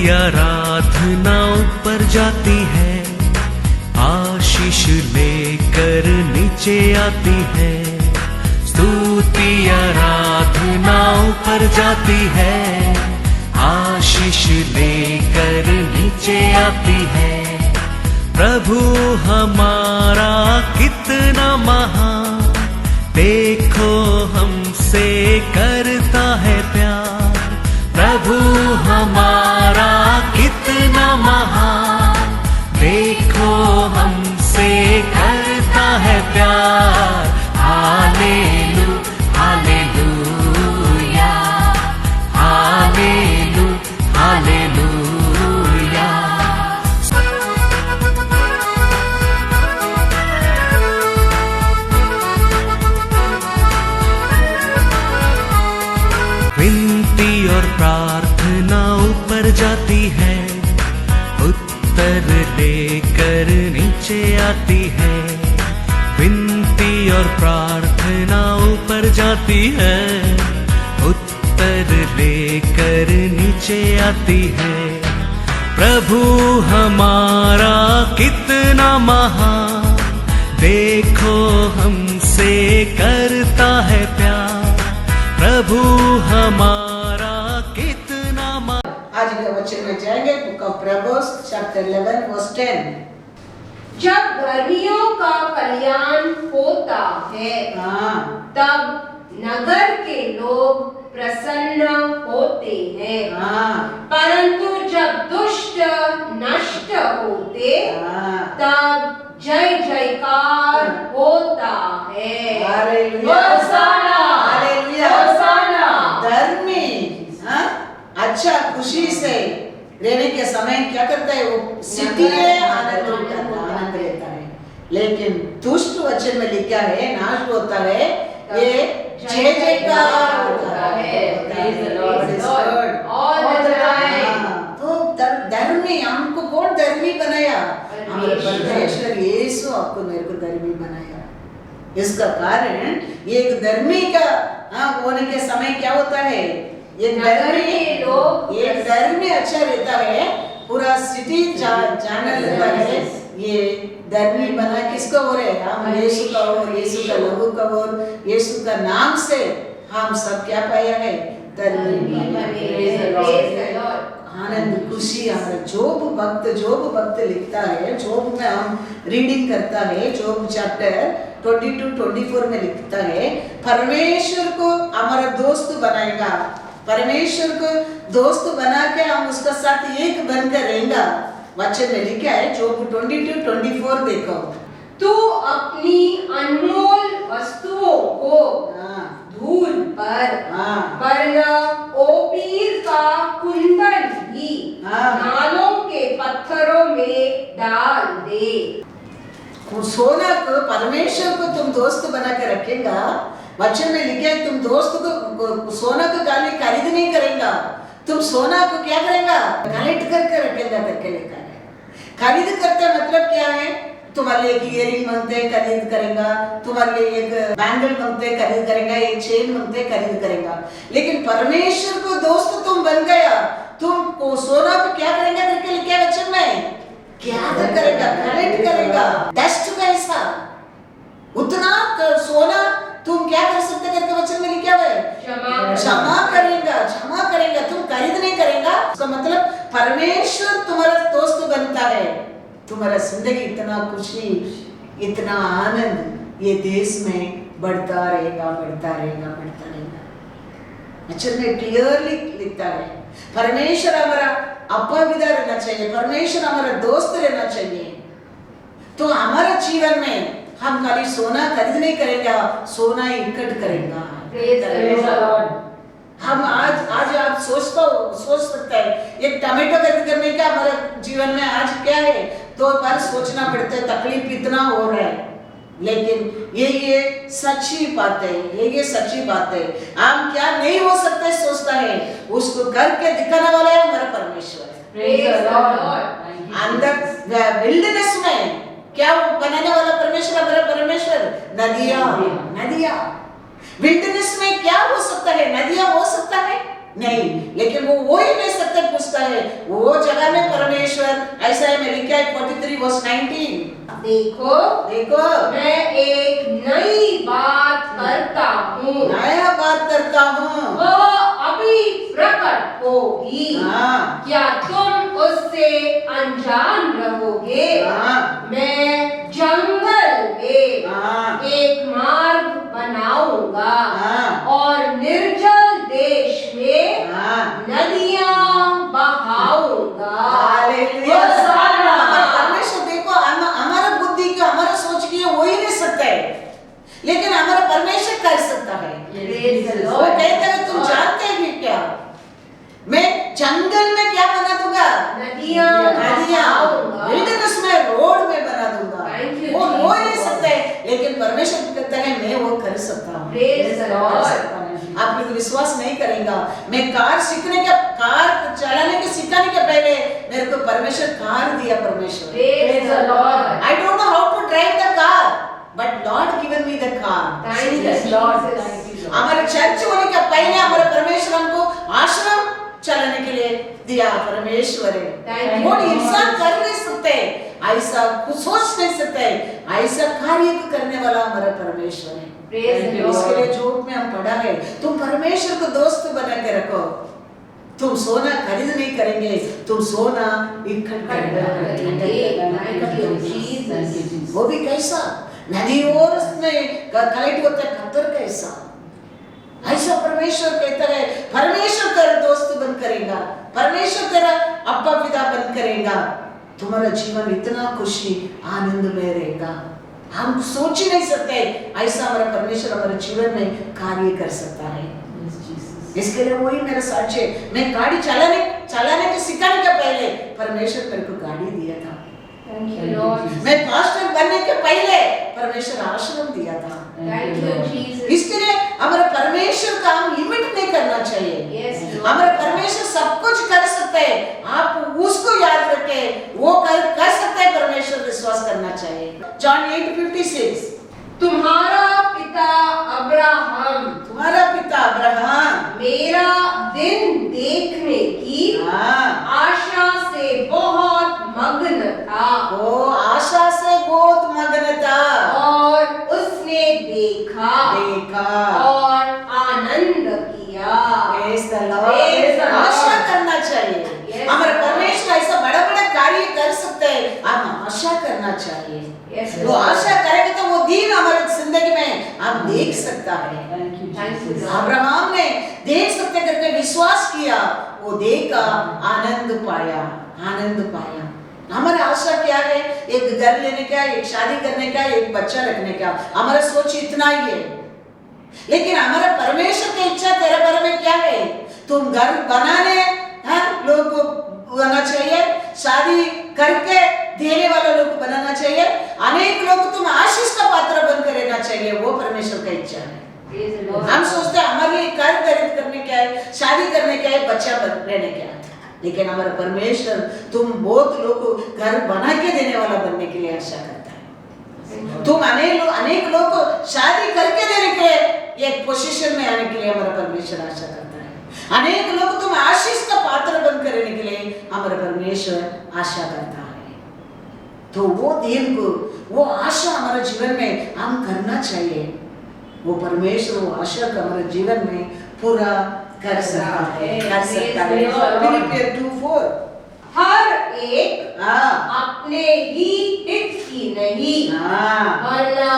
आराधना ऊपर जाती है, आशीष लेकर नीचे आती है। स्तुति आराधना ऊपर जाती है, आशीष लेकर नीचे आती है। प्रभु हमारा कितना महान, देखो हमसे करता है प्यार। प्रभु हमारा कितना महान, देखो हमसे करता है प्यार। हालेलू हालेलूया, हालेलू हालेलूया। विनती और प्रार्थना ऊपर जाती है, उत्तर लेकर नीचे आती है। विनती और प्रार्थना ऊपर जाती है, उत्तर लेकर नीचे आती है। प्रभु हमारा कितना महान, देखो हमसे करता है प्यार। प्रभु हमारा कितना आज के वचन में जाएंगे बुक ऑफ प्रॉवर्ब्स चैप्टर 11 वर्स 10। जब धर्मियों का कल्याण होता है, तब नगर के लोग प्रसन्न होते हैं। परंतु जब दुष्ट नष्ट होते, तब जय जयकार होता है। होशाना, होशाना। धर्मी अच्छा खुशी से रहने के समय क्या करता है, वो सिद्धि आनंद लेता है। लेकिन दुष्ट वचन में लिखा है नाश होता है, ये जय जयकार होता है। तो धर्मी, हमको कौन धर्मी बनाया? हमारे परमेश्वर यीशु आपको मेरे को धर्मी बनाया। इसका कारण एक धर्मी का होने के समय क्या होता है, एक धर्मी अच्छा रहता है, पूरा सिटी जाने लगता है। ये धर्मी बना किसको हो रहे, हम यीशु का और यीशु का लहू का और यीशु का नाम से हम सब क्या पाया है, धर्मी। आनंद खुशी। हमारा जोब भक्त लिखता है, जोब में हम रीडिंग करता है, जोब चैप्टर 22-24 में लिखता है, परमेश्वर को हमारा दोस्त बनाएगा। परमेश्वर को दोस्त बना के हम उसका साथ एक बनकर रहेंगे। वचन में लिखा है जोब 22-24 देखो। तू अपनी अनमोल वस्तुओं को धूल पर, वरना ओपीर का कुंदन भी नालों के पत्थरों में डाल दे। सोना को, परमेश्वर को तुम दोस्त बना के रखेगा। वचन में लिखा है तुम दोस्त को, सोना को खाली खरीद नहीं करेगा, तुम सोना को क्या करेगा, कलेक्ट करके रखेगा, करके लेकर। खरीद करते मतलब क्या है, तुम्हारे लिए एक इयरिंग मांगते खरीद करेगा, तुम्हारे लिए एक बैंगल मांगते खरीद करेगा, एक चेन मांगते खरीद करेगा। लेकिन परमेश्वर को दोस्त तुम बन गया, तुम सोना को क्या करेगा करके लिखा वचन में, क्या करेगा, कलेक्ट करेगा। डस्ट पैसा उतना सोना तुम क्या कर सकते करके वचन में लिखा है, क्षमा करेगा, तुम खरीद नहीं करेगा। इसका मतलब परमेश्वर तुम्हारा दोस्त बनता है, तुम्हारा जिंदगी इतना खुशी, इतना आनंद ये देश में बढ़ता रहेगा। वचन में क्लियरली लिखता है परमेश्वर हमारा अपा विदा रहना चाहिए, परमेश्वर हमारा दोस्त रहना चाहिए। तो हमारा जीवन में हम खाली सोना खरीद नहीं करेगा, सोना इकट्ठ करेगा। हम आज आप सोच सकते हैं एक टमाटो खरीद करने का हमारे जीवन में आज क्या है, तो बार सोचना पड़ता है, तकलीफ इतना हो रहा है। लेकिन ये सच्ची बात है, ये सच्ची बात है। हम क्या नहीं हो सकते सोचता है, उसको करके दिखाने वाला है हमारा परमेश्वर। अंदर विल्डरनेस में क्या बनाने वाला परमेश्वर, हमारा परमेश्वर नदियाँ। विल्डरनेस में क्या हो सकता है, नदियाँ हो सकता है। नहीं, लेकिन वो ही नहीं सकते पूछता है। वो जगह में परमेश्वर ऐसा है, मैं लिखा है 43 वर्स 19, देखो देखो मैं एक नई बात करता हूँ, नया बात करता हूँ, वह अभी प्रकट होगी। हाँ। क्या तुम उससे अनजान रहोगे? हाँ। मैं जंगल में हाँ। एक मार्ग बनाऊंगा हाँ। और निर्जल देश में हाँ। नदियां बहाऊंगा। हालेलुया। होशाना। परमेश्वर देखो, हमारा बुद्धि का, हमारा सोच की वो ही नहीं सकता है, लेकिन हमारा परमेश्वर कर सकता है। वो कहता है तुम जानते हैं क्या, मैं जंगल में क्या बना दूंगा? नदियां बहाऊंगा। विल्डरनेस में रोड में बना दूंगा। Thank you, वो हो नहीं Jesus. सकता है, लेकिन परमेश्वर कहता है मैं वो कर सकता हूँ। Praise the Lord. आप लोग विश्वास नहीं करेंगे, मैं कार चलाने के सिखाने के पहले मेरे को परमेश्वर कार दिया। परमेश्वर Praise the Lord. I don't know how to drive the car, but Lord given me the car. Thank you, Lord. Jesus. हमारे चर्च होने के पहले हमारे परमेश्वर हमको आश्रम चलाने के लिए दिया। परमेश्वर Thank है, you, वो Lord. इंसान कर नहीं सकते, ऐसा कुछ सोच नहीं सकते, ऐसा कार्य करने वाला हमारा परमेश्वर है। Praise the Lord. इसके लिए जोब में हम पढ़ा है, तुम परमेश्वर को दोस्त बना के रखो। तुम सोना खरीद नहीं करेंगे, तुम सोना इकट्ठा करेंगे। वो भी कैसा? नदी और उसमें कलेक्ट होता है पत्थर कैसा? ऐसा परमेश्वर कहता है, परमेश्वर तेरा दोस्त बन करेगा, परमेश्वर तेरा अब्बा पिता बन करेगा, तुम्हारा जीवन इतना खुशी आनंद में रहेगा। हम सोच ही नहीं सकते ऐसा हमारा परमेश्वर हमारे जीवन में कार्य कर सकता है। इसके लिए वही मेरा साक्ष्य है। मैं गाड़ी चलाने के सिखाने के पहले परमेश्वर मेरे को गाड़ी दिया था। Thank you, Lord. मैं पास्टर बनने के पहले परमेश्वर आश्रम दिया था। Thank you, Jesus. इसके लिए हमारे परमेश्वर का हम लिमिट नहीं करना चाहिए। Yes, Lord. हमारे परमेश्वर सब कुछ कर सकते हैं, आप उसको याद रखें, वो कर सकते हैं। परमेश्वर विश्वास करना चाहिए। जॉन 8:56 तुम्हारा पिता अब्राहम तुम्हारा पिता अब्राहम मेरा दिन देखने की आशा से बहुत मग्न था। वो आशा से बहुत मग्न था और उसने देखा और आनंद किया। Praise the Lord. आशा करना चाहिए। Yes, हमारे Lord. परमेश्वर ऐसा बड़ा बड़ा कार्य कर सकते हैं, हम आशा करना चाहिए। Yes, वो Lord. आशा करेंगे तो वो दिन हमारे जिंदगी में आप देख सकता है। Thank you, Lord. अब्राहम ने देख सकते करके विश्वास किया, वो देखा, आनंद पाया, आनंद पाया। हमारा आशा क्या है? एक घर लेने का, एक शादी करने का, एक बच्चा रखने का, हमारा सोच इतना ही है। लेकिन हमारा परमेश्वर की इच्छा तेरे बारे में क्या है? तुम घर बनाने लोग को बनाना चाहिए, शादी करके देने वाला लोग को बनाना चाहिए, अनेक लोग तुम आशीष का पात्र बनकर रहना चाहिए। वो परमेश्वर का इच्छा है। हम सोचते हैं हमारे लिए घर खरीद करने क्या है, शादी करने क्या है, बच्चा रहने क्या है, लेकिन हमारा परमेश्वर तुम बहुत लोग को घर बना के देने वाला बनने के लिए आशा करता है। तुम अनेक लोग को शादी करके देने के लिए एक पोजीशन में आने के लिए हमारा परमेश्वर आशा करता है। अनेक लोग तुम आशीष का पात्र बनकर रहने के लिए हमारा परमेश्वर आशा करता है। तो वो दिन को, वो आशा हमारे जीवन में हम करना चाहिए। वो परमेश्वर वो आशा का हमारे जीवन में पूरा कर सकता है, कर सकता है। फिलिपियर 2:4 हर एक अपने ही हित की नहीं वरना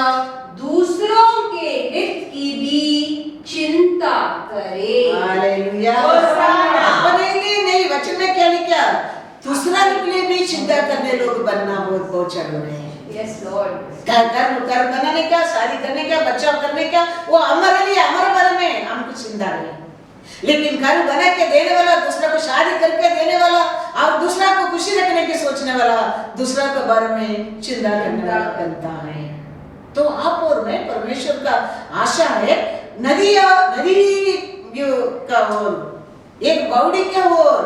दूसरों के हित की भी चिंता करे। हालेलुया। अपने लिए नहीं, वचन में क्या लिखा? दूसरा के लिए भी चिंता करने लोग बनना बहुत जरूरी है। Yes, Lord. घर बनाने का, शादी करने का, बच्चा करने का, वो हमारे लिए, हमारे बारे में हमको चिंता है। लेकिन घर बना के देने वाला, दूसरा को शादी करके देने वाला और दूसरा को खुशी रखने की सोचने वाला, दूसरा के बारे में चिंता करने वाला बनता है। तो आप और मैं परमेश्वर का आशा है नदी का ओर, एक बाउडी का ओर,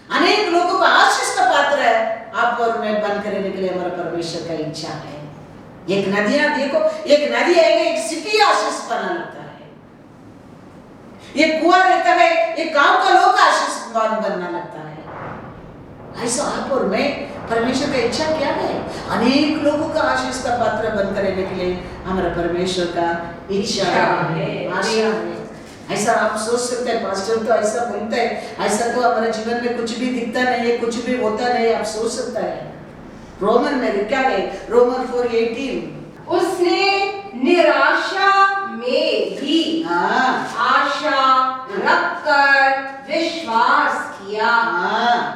अनेक लोगों का आशीष का पात्र है। आप और मैं बन करने के लिए हमारा परमेश्वर का इच्छा है। एक नदियां देखो, एक नदी आएगा, एक सिटी आशीष बना लगता है। ये कुआं रहता है, ये गांव का लोग आशीषवान बनना लगता है। ऐसा आप और मैं, परमेश्वर का इच्छा क्या है? अनेक लोगों का आशीष का पात्र बनकर रहने के लिए हमारा परमेश्वर का इच्छा है, आशा है। ऐसा आप सोच सकते हैं, पास्टर तो ऐसा बोलते हैं, ऐसा तो हमारे जीवन में कुछ भी दिखता नहीं है, कुछ भी होता नहीं, आप सोच सकता है। रोमन में लिखा है, रोमन 4:18, उसने निराशा में भी आशा रखकर विश्वास किया,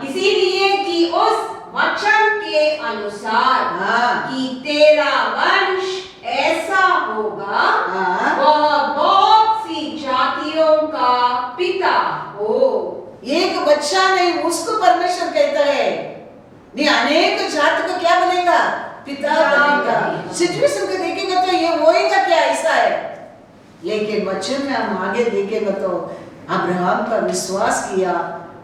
इसीलिए कि उस वचन के अनुसार कि तेरा वंश ऐसा होगा, वह बहुत सी जातियों का पिता हो। एक बच्चा नहीं, उसको परमेश्वर कहता है नहीं, अनेक जाति को क्या बनेगा? पिता बनेगा। सिचुएशन को देखेंगे तो ये होएगा क्या? ऐसा है। लेकिन वचन में हम आगे देखेंगे तो अब्राहम का विश्वास किया,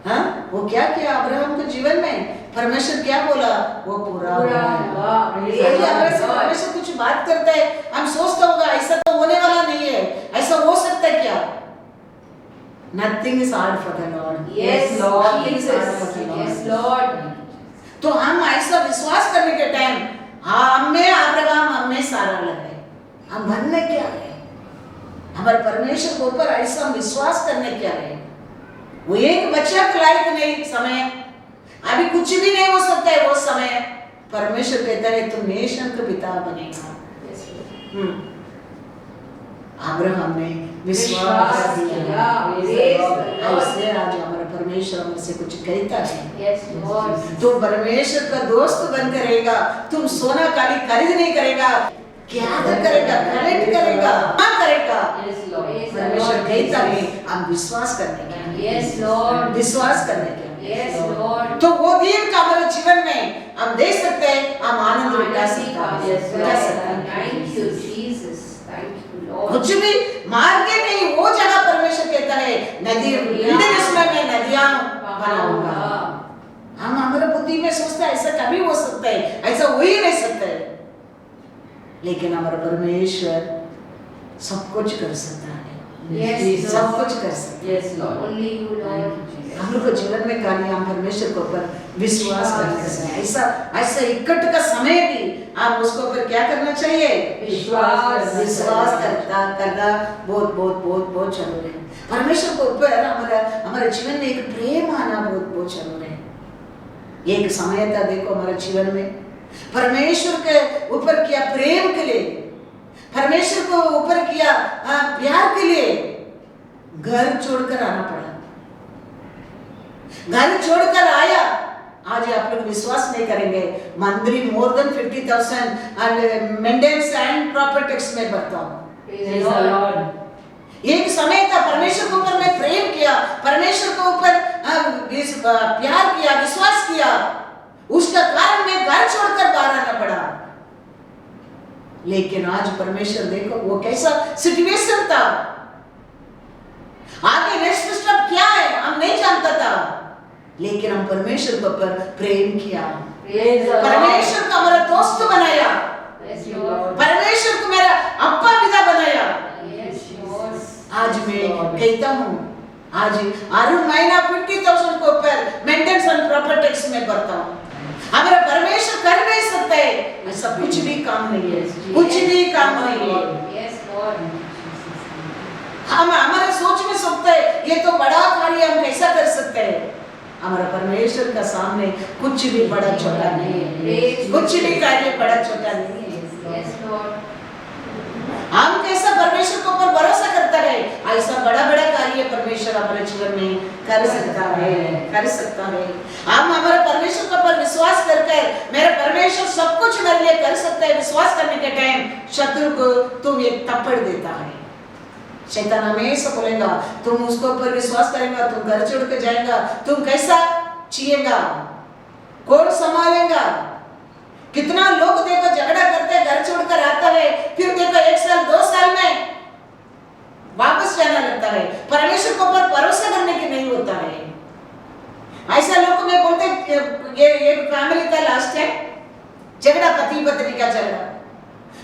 हाँ, वो क्या किया अब्राहम के जीवन में? परमेश्वर क्या बोला? वो पूरा हुआ। परमेश्वर कुछ बात करता है, हम सोचते होगा ऐसा तो होने वाला नहीं है, ऐसा हो सकता है क्या? Nothing is hard for the Lord. Yes, Lord. Yes, Lord. तो हम ऐसा विश्वास करने के टाइम हम में अब्राहम, हम में सारा लगे, हम बनने क्या है? हमारे परमेश्वर के ऊपर ऐसा विश्वास करने क्या है? वो एक बच्चा के लायक नहीं समय, अभी कुछ भी नहीं हो सकता है वो समय। परमेश्वर कहता है तुम नेशन का पिता बनेगा। अब्राहम ने विश्वास किया। ऐसे आज हमारा परमेश्वर हमसे कुछ कहता है, तुम परमेश्वर का दोस्त बनकर रहेगा, तुम सोना काली खरीद नहीं करेगा, क्या करेगा? कलेक्ट करेगा, क्या करेगा? परमेश्वर कहता है हम विश्वास करने का, विश्वास करने का। तो वो दिन का हमारे जीवन में हम देख सकते हैं, हम आनंद उठा सकते हैं। कुछ भी मार्ग नहीं, वो जगह परमेश्वर कहता है नदी, मैं नदियां बनाऊंगा। हम हमारे बुद्धि में सोचते हैं ऐसा कभी हो सकता है, ऐसा हो ही नहीं सकता है। लेकिन हमारा परमेश्वर सब कुछ कर सकता है, सब कुछ कर सकता है। हम लोग को जीवन में खाली हम परमेश्वर के ऊपर विश्वास करना चाहिए। ऐसा इकट्ठ का समय भी आप उसके ऊपर क्या करना चाहिए? विश्वास करना बहुत बहुत बहुत बहुत जरूरी है। परमेश्वर के ऊपर हमारे जीवन में एक प्रेम आना बहुत बहुत जरूरी है। एक समय था देखो हमारे जीवन में परमेश्वर के ऊपर किया प्रेम के लिए, परमेश्वर को ऊपर किया प्यार के लिए घर छोड़कर आना पड़ा। घर छोड़कर आया, आज आप लोग विश्वास नहीं करेंगे, मंदिर more than 50,000 and maintenance and properties में बढ़ता हूँ। एक समय था परमेश्वर के ऊपर मैं प्रेम किया, परमेश्वर के ऊपर प्यार किया, विश्वास किया, उसका कारण मैं घर छोड़कर बाहर आना पड़ा। लेकिन आज परमेश्वर देखो वो कैसा सिचुएशन था, आगे नेक्स्ट स्टेप क्या है हम नहीं जानता था, लेकिन हम परमेश्वर के ऊपर प्रेम किया, परमेश्वर को हमारा दोस्त बनाया, परमेश्वर को मेरा अप्पा पिता बनाया। आज मैं कहता हूँ, आज हर महीना 50,000 के ऊपर मेंटेनेंस एंड प्रॉपर्टी टैक्स में भरता हूँ। हमारा परमेश्वर कर नहीं सकता है, ऐसा कुछ भी काम नहीं है, कुछ भी काम नहीं है। हम हमारे सोच में सकते हैं ये तो बड़ा कार्य हम कैसा कर सकते हैं, हमारा परमेश्वर का सामने कुछ भी बड़ा छोटा नहीं है, कुछ भी कार्य बड़ा छोटा नहीं है। हम कैसा परमेश्वर के ऊपर भरोसा करता है, ऐसा बड़ा बड़ा कार्य परमेश्वर हमारे जीवन में कर सकता है, कर सकता है। हम हमारे परमेश्वर के ऊपर विश्वास करके मेरा परमेश्वर सब कुछ मेरे लिए कर सकता है, विश्वास करने के टाइम शत्रु को तुम एक थप्पड़ देता है। शैतान हमेशा बोलेगा तुम उसके ऊपर विश्वास करेगा, तुम घर छोड़ के जाएगा, तुम कैसा जिएगा, कौन संभालेगा। कितना लोग देखो झगड़ा करते घर छोड़कर आता है, फिर देखो 1 साल 2 साल में वापस जाना लगता है, परमेश्वर के ऊपर भरोसा करने की नहीं होता है। ऐसा लोग में बोलते ये एक फैमिली का लास्ट है झगड़ा, पति पत्नी का झगड़ा,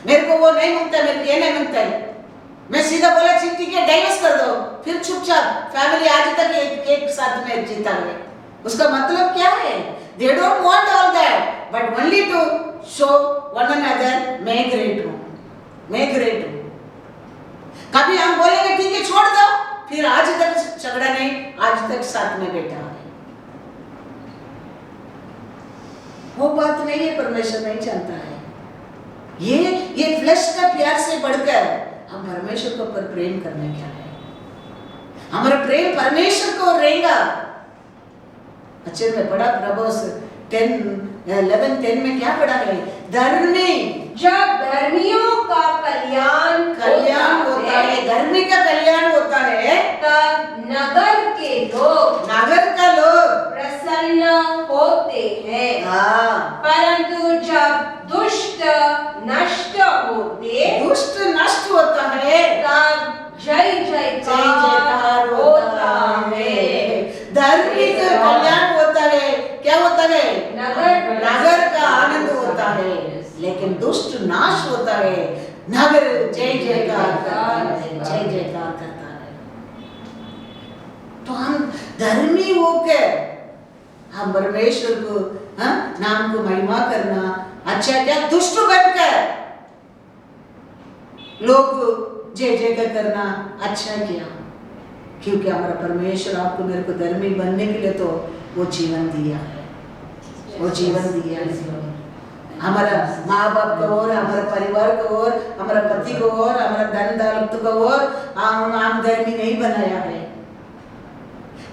मेरे को वो नहीं मिलता, मेरे को ये नहीं मिलता है, मैं सीधा बोला ठीक है डाइवर्स कर दो, फिर चुपचाप फैमिली आज तक एक साथ में जीता है। उसका मतलब क्या है? They don't want all that but only to show one another मैं ग्रेट हूं, मैं ग्रेट हूं। कभी हम बोलेंगे ठीक है छोड़ दो, फिर आज तक झगड़ा नहीं, आज तक साथ में बैठा है। वो बात नहीं है, परमेश्वर नहीं चाहता है। ये फ्लेश का प्यार से बढ़कर हम परमेश्वर को पर प्रेम करने क्या है? हमारा प्रेम परमेश्वर को रहेगा। अच्छे में पढ़ा प्रभुस 11:10 में क्या पढ़ा है? धर्मी, जब धर्मियों का कल्याण होता है, धर्मी का कल्याण होता है, तब नगर के लोग, नगर का लोग प्रसन्न होते हैं। परंतु जब दुष्ट नष्ट होता है, तब जय जयकार होता है। धर्मी का कल्याण होता है, क्या होता है? नगर का आनंद होता है, लेकिन दुष्ट नाश होता है, नगर जय जयकार करता है। तो हम धर्मी होकर हम परमेश्वर को नाम को महिमा करना अच्छा क्या? दुष्ट बनकर लोग जय जयकार करना अच्छा क्या? क्योंकि हमारा परमेश्वर आपको मेरे को धर्मी बनने के लिए तो वो जीवन दिया है, वो जीवन दिया है। हमारा माँ बाप को और हमारा परिवार को और हमारा पति को और हमारा धन दौलत को और हम धर्मी नहीं बनाया है।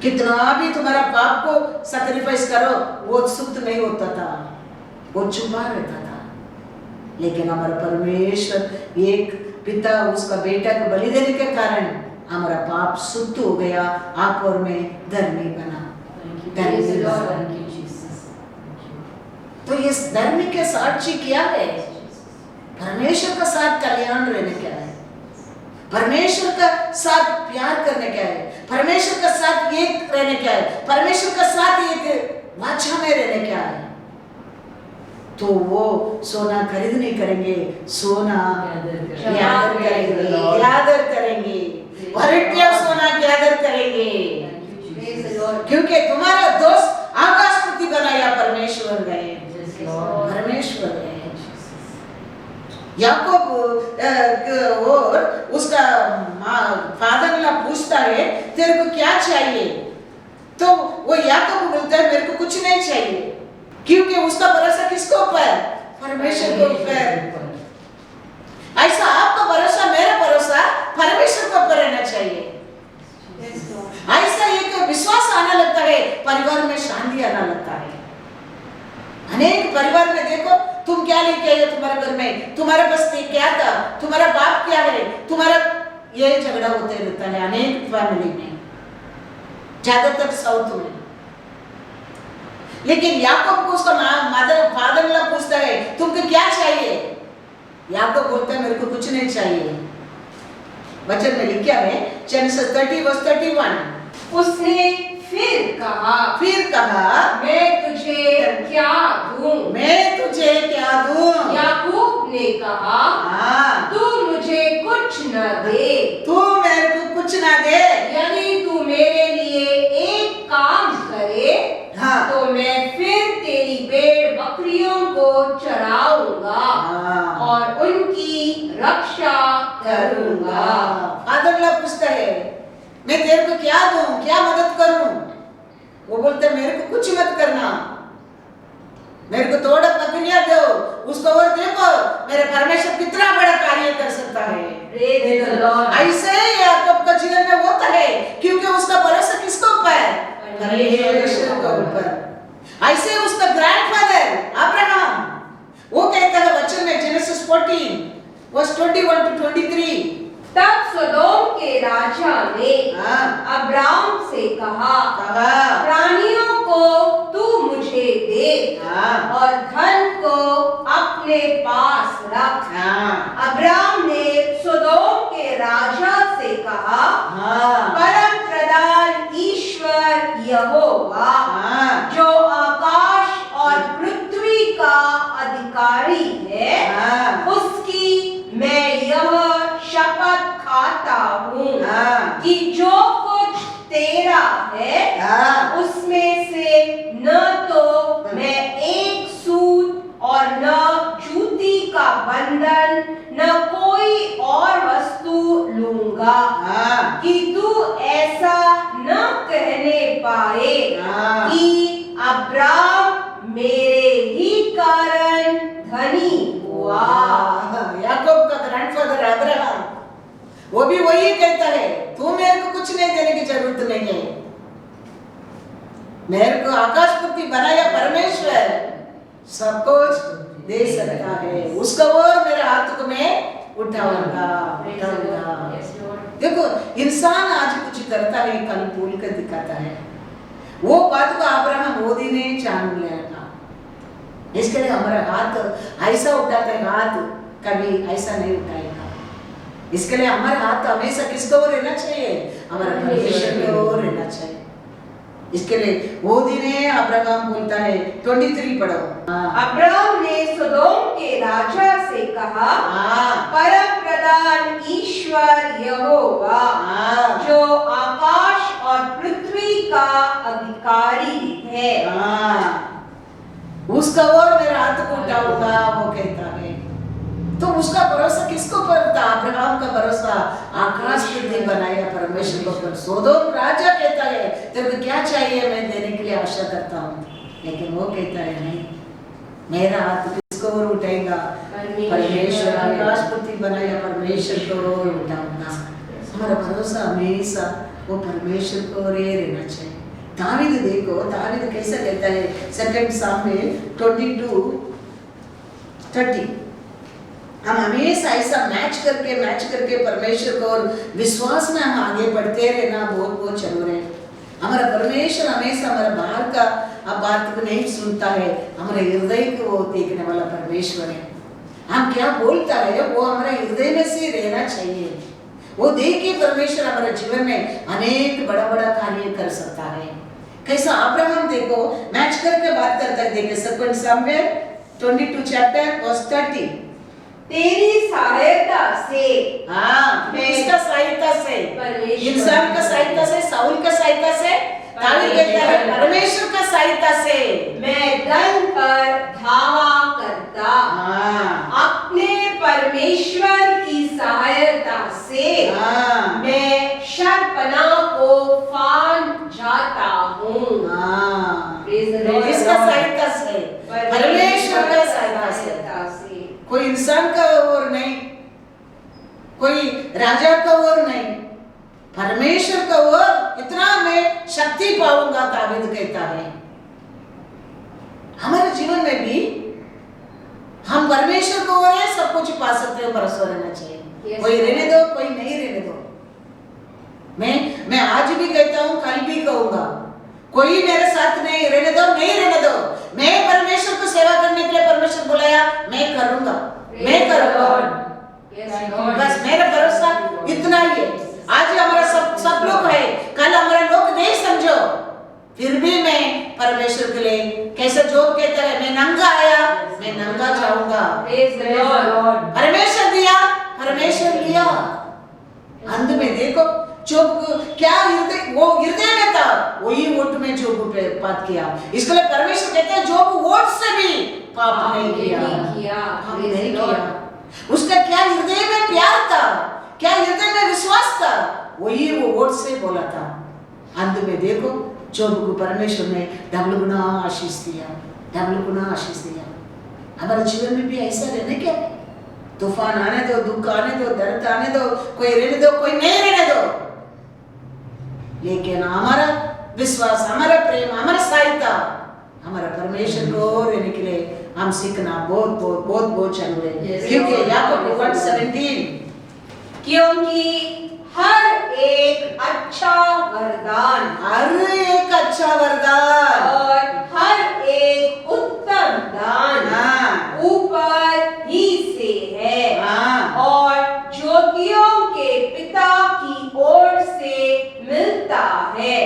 कितना भी तुम्हारा बाप को सैक्रिफाइस करो, वो सुख नहीं होता था, वो छुपा रहता था। लेकिन हमारा परमेश्वर एक पिता उसका बेटा को बलि देने के कारण हमारा पाप शुद्ध हो गया, आप और मैं धर्मी बना। तो इस धर्मी के साक्षी क्या है? परमेश्वर का साथ कल्याण रहने क्या है? परमेश्वर का साथ प्यार करने क्या है? परमेश्वर का साथ एक रहने क्या है? परमेश्वर का साथ एक वाचा में रहने क्या है? तो वो सोना खरीद नहीं करेंगे, सोना यादर करेंगे, भरटिया सोना यादर करेंगे, क्योंकि तुम्हारा दोस्त आकाशपति बनाया परमेश्वर गए, परमेश्वर गए। याकूब और उसका फादर ला पूछता है तेरे को क्या चाहिए? तो वो याकूब बोलता है मेरे को कुछ नहीं चाहिए, क्योंकि उसका भरोसा किसके ऊपर? परमेश्वर के ऊपर। ऐसा आपका भरोसा, मेरा भरोसा परमेश्वर के ऊपर रहना चाहिए। ऐसा एक विश्वास आना लगता है, परिवार में शांति आना लगता है। अनेक परिवार में देखो, तुम क्या लेके आए तुम्हारे घर में, तुम्हारे बस क्या था, तुम्हारा बाप क्या है, तुम्हारा ये झगड़ा होते रहता है अनेक फैमिली में, ज्यादातर साउथ में। लेकिन याकूब को उसका फादर ला पूछता है तुमको क्या चाहिए? याकूब बोलता है मेरे को कुछ नहीं चाहिए। वचन में लिखा है जेनेसिस 30:31। उसने फिर कहा मैं तुझे क्या दूं? याकूब ने कहा तू मुझे कुछ न दे, तू मेरे को कुछ ना दे, यदि तू मेरे लिए एक काम करे तो मैं फिर तेरी भेड़ बकरियों को चराऊंगा और उनकी रक्षा करूंगा। फादर ला पूछता है मैं तेरे को क्या दूं, क्या मदद करूं? वो बोलते मेरे को कुछ मत करना, मेरे को थोड़ा बकरियां दो, उसको और देखो मेरे परमेश्वर कितना बड़ा कार्य कर सकता है। ऐसे याकूब का जीवन में होता है, क्योंकि उसका भरोसा किसके ऊपर? परमेश्वर के ऊपर। ऐसे उसका ग्रैंडफादर अब्राहम, वो कहता है वचन में जेनेसिस 14:21-23। तब सोदोम के राजा ने अब्राम से कहा प्राणियों को तू मुझे दे और धन को अपने पास रख। अब्राम ने सोदोम के राजा से कहा परम प्रधान ईश्वर यहोवा जो आकाश और पृथ्वी का अधिकारी है, उसकी मैं यह शपथ खा पाए हाँ। कि अब्राम मेरे ही कारण धनी हुआ। याकूब का ग्रैंडफादर अब्राहम, वो भी वही कहता है, तू मेरे को कुछ नहीं देने की जरूरत नहीं है, मेरे को आकाश पृथ्वी बनाया परमेश्वर सब कुछ दे सकता है, उसका और मेरे हाथ को मैं उठाऊंगा। देखो इंसान आज कुछ करता है, कल भूल कर दिखाता है। वो बात को अब्राहम वो दिन ही जान लेगा। इसके लिए हमारा हाथ ऐसा उठाते हैं, हाथ कभी ऐसा नहीं उठाएगा। इसके लिए हमारा हाथ हमेशा किसको ओर रहना चाहिए? हमारा परमेश्वर की ओर रहना चाहिए। इसके लिए वो दिन है अब्राहम बोलता है, 23 पढ़ो। अब्राहम ने सदोम के राजा से कहा, परम प्रधान ईश्वर यहोवा जो आकाश और पृथ्वी का अधिकारी है, उसका और मेरा हाथ को उठाऊंगा, वो कहता है। तो उसका भरोसा किसको पर था? अब्राहम का भरोसा आकाश पृथ्वी बनाया परमेश्वर को पर। सोदोम राजा कहता है, तेरे को क्या चाहिए मैं देने के लिए आशा करता हूँ, लेकिन वो कहता है नहीं, मेरा हाथ किसको और उठाएगा? परमेश्वर, आकाश पृथ्वी बनाया परमेश्वर को और उठाऊंगा। हमारा भरोसा हमेशा वो परमेश्वर को और रहना चाहिए। दावीद देखो, दावीद कैसा कहता है, 2 सामुएल 22:30। हम हमेशा ऐसा मैच करके परमेश्वर को और विश्वास में हम आगे बढ़ते रहना बहुत जरूरी है। हमारा परमेश्वर हमेशा हमारा बाहर का बात को नहीं सुनता है, हमारे हृदय को वो देखने वाला परमेश्वर है। हम क्या बोलता है वो हमारे हृदय में से रहना चाहिए। वो देख के परमेश्वर हमारे जीवन में अनेक बड़ा कार्य कर सकता है। कैसा अब्राहम देखो मैच करके बात करता है। देखिए 2 सामुएल 22:30। तेरी सहायता से, किसका सहायता से? इंसान का सहायता से, साउल का सहायता से, दावीद कहता है परमेश्वर का सहायता से मैं दल पर धावा करता, अपने परमेश्वर की सहायता से मैं शरपना को फान जाता हूँ। किसका सहायता से? परमेश्वर का सहायता से। कोई इंसान का और नहीं, कोई राजा का और नहीं, परमेश्वर का और इतना मैं शक्ति पाऊंगा, दावीद कहता है। हमारे जीवन में भी हम परमेश्वर को और सब कुछ पा सकते हो, भरोसा रहना चाहिए। कोई रहने दो, कोई नहीं रहने दो। मैं आज भी कहता हूँ, कल भी कहूंगा, कोई मेरे साथ नहीं रहने दो, नहीं रहने दो। मैं परमेश्वर को सेवा करने के लिए परमेश्वर बुलाया, मैं करूंगा। बस मेरा भरोसा इतना ही है। आज हमारा सब लोग है, कल हमारे लोग नहीं समझो, फिर भी मैं परमेश्वर के लिए, कैसे जोब कहता है, मैं नंगा आया, मैं नंगा जाऊंगा। परमेश्वर दिया, परमेश्वर लिया। अंत में देखो जोब क्या हृदय में था, वही वोट में जोब पे पाप किया। इसके लिए परमेश्वर कहते हैं जोब वोट से भी पाप नहीं किया। उसका क्या हृदय में प्यार था, क्या हृदय में विश्वास था, वही वो वोट से बोला था। अंत में देखो जोब को परमेश्वर ने डबल गुना आशीष दिया। हमारे जीवन में भी ऐसा रहने क्या? तूफान आने दो, दुख आने दो, दर्द आने दो, कोई रहने दो, कोई नहीं रहने दो, लेकिन हमारा विश्वास, हमारा प्रेम, हमारा सहायता हमारा परमेश्वर को रहने के लिए हम सीखना बहुत जरूरी है। क्योंकि याकूब 1:17, क्योंकि हर एक अच्छा वरदान और हर एक उत्तम दान ऊपर ही से है और ज्योतियों के पिता की ओर से मिलता है,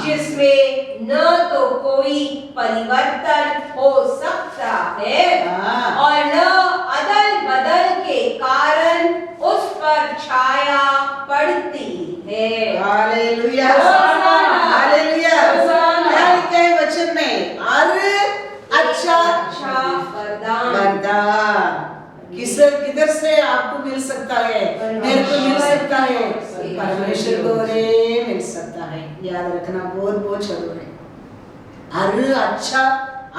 जिसमें न तो कोई परिवर्तन हो सकता है और न अदल बदल के कारण उस पर छाया पड़ती है। Hallelujah, hallelujah. क्या लिखा है वचन में? हर अच्छा वरदान किधर से आपको मिल सकता है? मेरे को मिल सकता है, परमेश्वर को मिल सकता है। याद रखना बहुत बहुत जरूरी है। हर अच्छा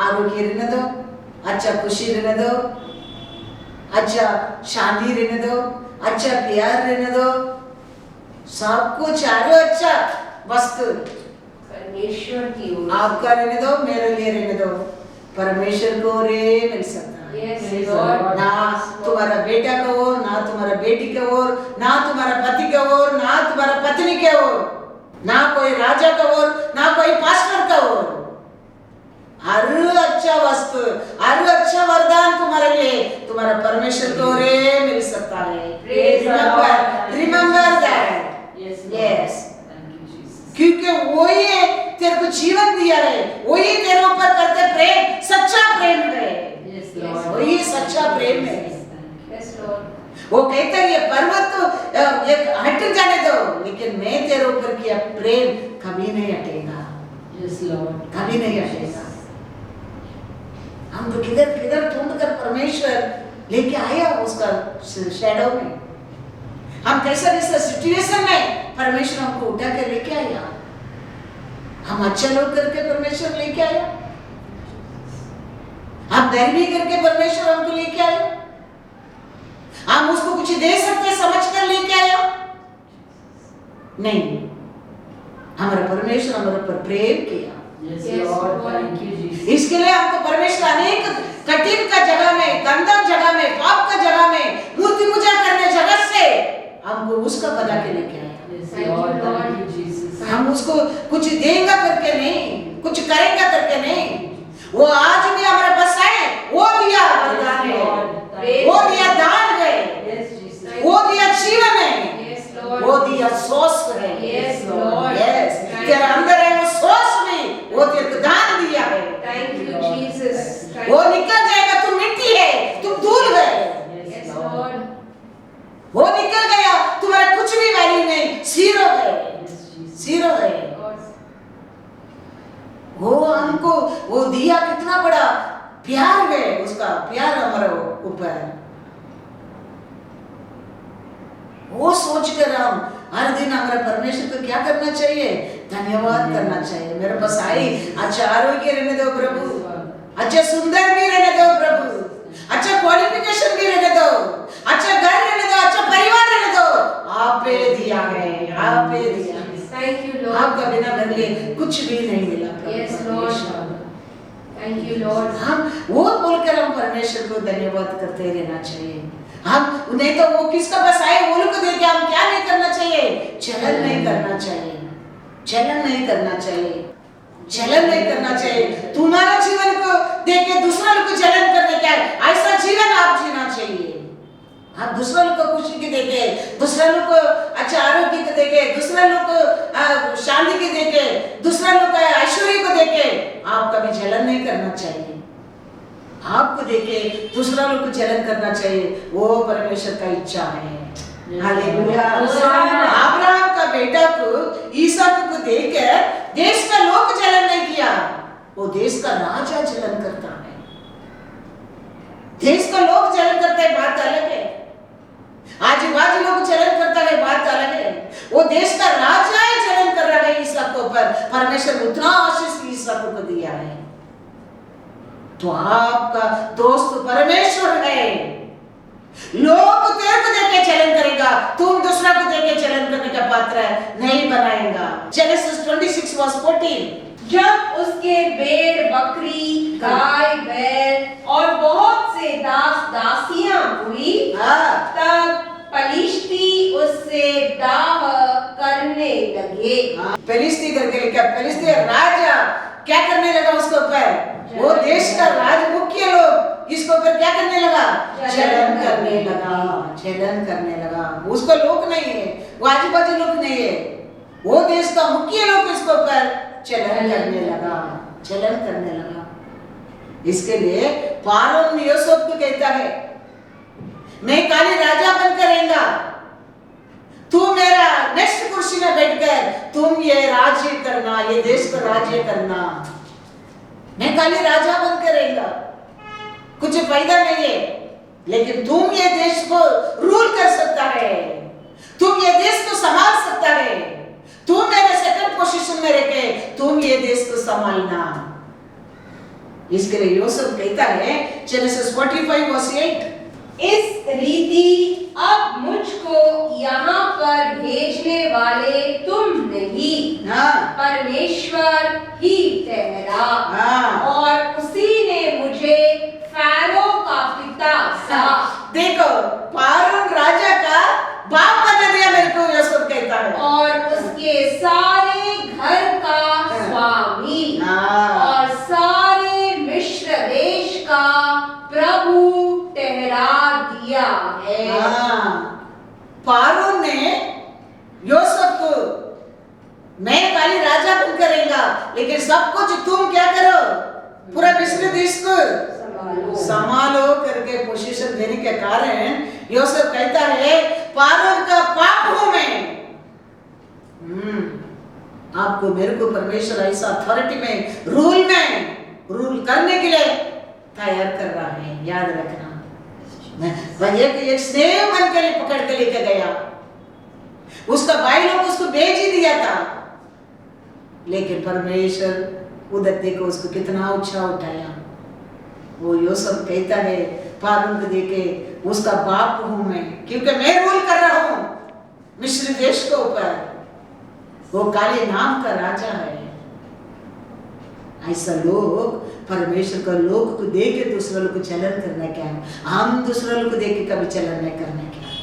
आरोग्य रहने दो, अच्छा खुशी रहने दो, अच्छा शांति रहने दो, अच्छा प्यार रहने दो, सब कुछ चारों अच्छा वस्तु परमेश्वर की ओर आपका रहने दो, मेरे लिए रहने दो। परमेश्वर को रे मिल सकता है। Yes, Lord. ना तुम्हारा बेटा का ओर, ना तुम्हारा बेटी का ओर, ना तुम्हारा पति का ओर, ना तुम्हारा पत्नी के ओर, ना कोई राजा का ओर, ना कोई पास्टर का ओर। हर अच्छा वस्तु, हर अच्छा वरदान तुम्हारे लिए तुम्हारा परमेश्वर को रे मिल सकता है। Praise the Lord. Remember that. Yes. क्योंकि वही तेरे को जीवन दिया है, वही तेरे ऊपर करते प्रेम, सच्चा प्रेम है। वही सच्चा प्रेम है। Yes, Lord. वो कहते हैं ये पर्वत तो एक हट जाने दो, लेकिन मैं तेरे ऊपर किया प्रेम कभी नहीं हटेगा। Yes, Lord. कभी नहीं हटेगा। हम तो किधर किधर ढूंढ कर परमेश्वर लेके आया उसका शैडो में। हम कैसा कैसा सिचुएशन में परमेश्वर हमको उठा कर लेके आया। हम अच्छा लोग करके परमेश्वर लेके आया, हम धर्मी करके परमेश्वर हमको लेके आया, हम उसको कुछ दे सकते समझ कर लेके आया नहीं। हमारा परमेश्वर हमारे ऊपर प्रेम किया। Yes, Lord. Thank you, Jesus. इसके लिए हमको परमेश्वर अनेक कठिन का जगह में, गंदम जगह में, पाप का जगह में, मूर्ति पूजा करने जगह से हमको उसका बना के लेके आया। Thank you, Lord. हम उसको कुछ देंगे करके नहीं, कुछ करेंगे करके नहीं। वो आज भी हमारे पास आए, वो दिया वरदान है, वो दिया दान है, Yes, Jesus. वो दिया जीवन है, Yes, Lord. वो दिया स्वस्थ है। Yes, Lord. Yes. Thank तेरे you. अंदर है वो स्वस्थ भी, वो तेरे को दान दिया है। Thank you, Jesus. Thank वो you. निकल जाएगा, तुम मिट्टी है, तुम धूल है। Yes, Lord. वो निकल गया, तुम्हारा कुछ भी वैल्यू नहीं, जीरो है, जीरो है। Lord. वो हमको वो दिया, कितना बड़ा प्यार है उसका, प्यार हमारे ऊपर। वो सोच कर हम हर दिन हमारे परमेश्वर को क्या करना चाहिए? धन्यवाद करना चाहिए। मेरे पास आई, अच्छा आरोग्य रहने दो प्रभु, अच्छा सुंदर भी रहने दो प्रभु, अच्छा क्वालिफिकेशन भी रहने दो, अच्छा घर रहने दो, अच्छा परिवार रहने दो। आपे दिया है, आपे दिया है। Thank you, Lord. आपका बिना मेरे लिए कुछ भी नहीं मिला प्रभु Yes, परमेश्वर। Lord. Thank you, Lord. हम वो बोलकर हम परमेश्वर को धन्यवाद करते रहना चाहिए। हम नहीं तो वो किसका पास आए, वो लोग को देके हम क्या नहीं करना चाहिए? जलन नहीं करना चाहिए, जलन नहीं करना चाहिए, जलन नहीं करना चाहिए। तुम्हारा जीवन को देके दूसरा लोग को जलन करने क्या है? ऐसा जीवन आप जीना चाहिए। आप दूसरा लोग को खुशी के देके, दूसरा लोग को अच्छा आरोग्य को देके, दूसरा लोग को शांति के देके, दूसरा लोग को ऐश्वर्य को देके आप कभी जलन नहीं करना चाहिए। आपको देके दूसरा लोग को जलन करना चाहिए, वो परमेश्वर का इच्छा है। हालेलुया। अब्राहम का बेटा को, ईसाक को देकर देश का लोग जलन नहीं किया, वो देश का राजा जलन करता है। देश का लोग जलन करते हैं, बात अलग है। आजू बाजू लोग जलन करता है, बात अलग है। वो देश का राजा है जलन कर रहा है ईसाक के ऊपर। परमेश्वर उतना आशीष ईसाक को दिया है। तो आपका दोस्त परमेश्वर है। लोग तेरे को देख के जलन करेगा, तुम दूसरा को देख के जलन करने का पात्र नहीं बनाएगा। जेनेसिस 26:14। जब उसके भेड़ बकरी गाय बैल और बहुत से दास दासियां हुई, तब पलिश्ती उससे डाह करने लगे। पेलिस्ती करके लिखा, पेलिस्ती राजा क्या करने लगा उसके ऊपर? वो देश का राज मुख्य लोग इसके ऊपर क्या करने लगा? जलन करने लगा, जलन करने लगा। उसको लोग नहीं है, वो आजू बाजू लोग नहीं है, वो देश का मुख्य लोग इसके ऊपर जलन करने लगा, जलन करने लगा। इसके लिए फारून यूसुफ को कहता है, मैं काली राजा बनकर रहेगा, तू मेरा नेक्स्ट कुर्सी में बैठकर तुम ये राज्य करना, ये देश का राज्य करना। मैं काली राजा बनकर रहेगा, कुछ फायदा नहीं है, लेकिन तुम ये देश को रूल कर सकता है, तुम ये देश को संभाल सकता है, तुम मेरे सेकंड पोजीशन में रह के तुम ये देश को संभालना। इसके लिए यूसुफ कहता है जेनेसिस 45 वर्स 8, इस रीति अब मुझको यहाँ पर भेजने वाले तुम नहीं, हाँ परमेश्वर ही ठहरा, हाँ। और उसी ने मुझे फैरो का पिता सा। देखो फारून राजा का बाप बना दिया मेरे को, यूसुफ कहता है, और उसके सारे घर का स्वामी, हाँ। और सारे मिस्र देश का प्रभु ठहरा दिया है। हाँ। फारून ने यूसुफ को मैं खाली राजा बन करेगा, लेकिन सब कुछ तुम क्या करो, पूरा मिस्र देश को संभालो करके पोजीशन देने के कारण यूसुफ कहता है फारून का पाप हूं मैं। आपको मेरे को परमेश्वर ऐसा अथॉरिटी में रूल करने के लिए तैयार कर रहा है, याद रखना। एक स्नेह बन के पकड़ के लेके गया, उसका भाई लोग उसको भेज ही दिया था, लेकिन परमेश्वर उधर देखो उसको कितना ऊंचा उठाया। वो यूसुफ कहता है फारून को देखे उसका बाप हूं मैं, क्योंकि मैं रूल कर रहा हूं मिस्र देश के ऊपर, वो काले नाम का राजा है। ऐसा लोग परमेश्वर का लोग को देख के दूसरे लोग को चलन करना क्या है, हम दूसरे लोग को देख के कभी चलन नहीं करना क्या है।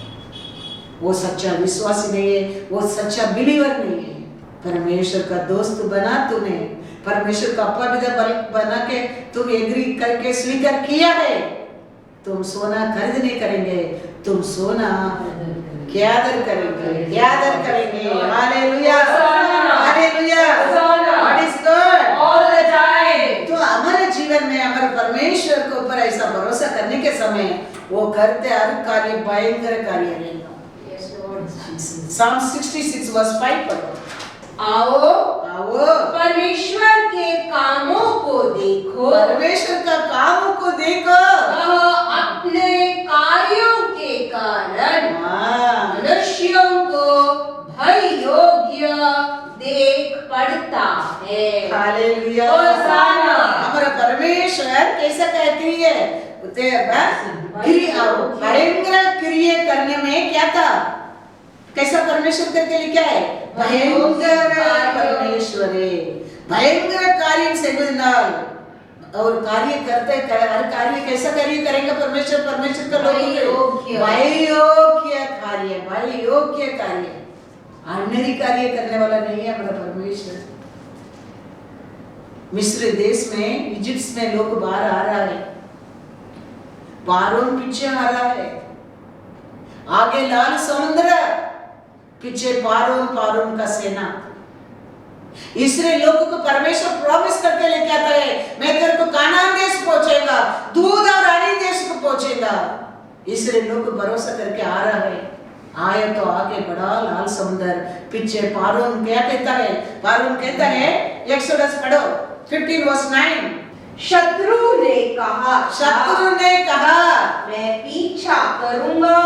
वो सच्चा विश्वासी नहीं है, वो सच्चा बिलीवर नहीं है। परमेश्वर का दोस्त बना तूने, परमेश्वर का अपा विदा बना के तुम एग्री करके स्वीकार किया है, तुम सोना खरीद नहीं करेंगे, तुम सोना क्या दर करेंगे, क्या दर करेंगे। Hallelujah hallelujah, God is good all the time. तो हमारे जीवन में हमारे परमेश्वर के ऊपर ऐसा भरोसा करने के समय वो करते हर कार्य भयंकर कार्य रहेगा। Psalm 66 verse 5 पढ़ो। आओ परमेश्वर के कामों को देखो, परमेश्वर का कामों को देखो, वह अपने कार्यों के कारण हाँ। मनुष्यों को भय योग्य देख पड़ता है। हालेलुया। होशाना। हमारा परमेश्वर कैसा कहती है, भयंकर क्रिया करने में क्या था, कैसा परमेश्वर करके लिखा है, भयंकर परमेश्वर है, भयंकर कार्य से और कार्य करते हर कार्य कैसा कार्य करेंगे परमेश्वर, परमेश्वर का लोग भय योग्य कार्य, ऑर्डिनरी कार्य करने वाला नहीं है हमारा परमेश्वर। मिस्र देश में इजिप्ट में लोग बाहर आ रहा है, फारून पीछे आ रहा है, आगे लाल समुद्र, पीछे फारून का सेना। इसलिए लोगों को परमेश्वर प्रॉमिस करके लेके आता है, मैं तेरे को कानान देश पहुंचेगा, दूध और हनी देश को पहुंचेगा। इसलिए लोग भरोसा करके आ रहा है, आए तो आगे बढ़ा लाल समुद्र, पीछे फारून क्या कहता है, फारून कहता है एक्सोडस पढ़ो 15 verse 9, शत्रु ने कहा मैं पीछा करूंगा,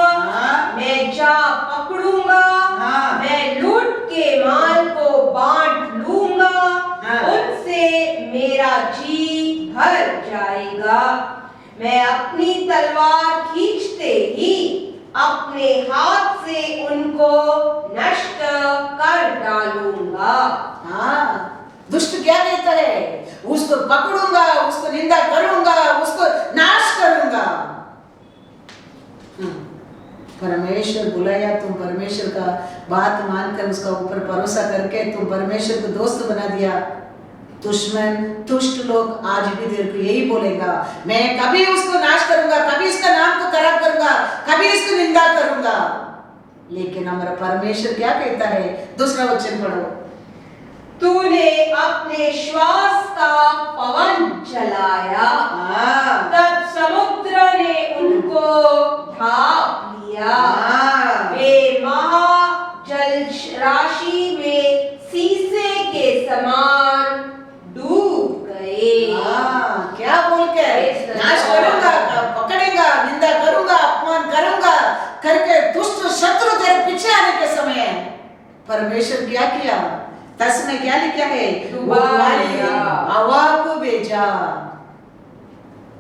मैं जा पकड़ूंगा, मैं लूट के माल को बांट लूंगा, उनसे मेरा जी भर जाएगा, मैं अपनी तलवार खींचते ही अपने हाथ से उनको नष्ट कर डालूंगा। हाँ, दुष्ट क्या कहता है, उसको पकड़ूंगा, उसको निंदा करूंगा, उसको नाश करूंगा। परमेश्वर बुलाया, तुम परमेश्वर का बात मानकर उसका ऊपर भरोसा करके तुम परमेश्वर को दोस्त बना दिया। दुश्मन दुष्ट लोग आज भी तेरे को यही बोलेगा, मैं कभी उसको नाश करूंगा, कभी इसका नाम को खराब करूंगा, कभी इसको निंदा करूंगा। लेकिन हमारा परमेश्वर क्या कहता है, दूसरा वचन पढ़ो, तूने अपने श्वास का पवन चलाया, तब समुद्र ने उनको ढांप लिया, वे महाजल राशि में शीशे के समान डूब गए। क्या बोल के नाश करूंगा, पकड़ेगा, निंदा करूंगा, अपमान करूंगा करके दुष्ट शत्रु तेरे पीछे आने के समय परमेश्वर क्या किया? 10 में क्या लिखा है? तुम्हारी हवा को भेजा,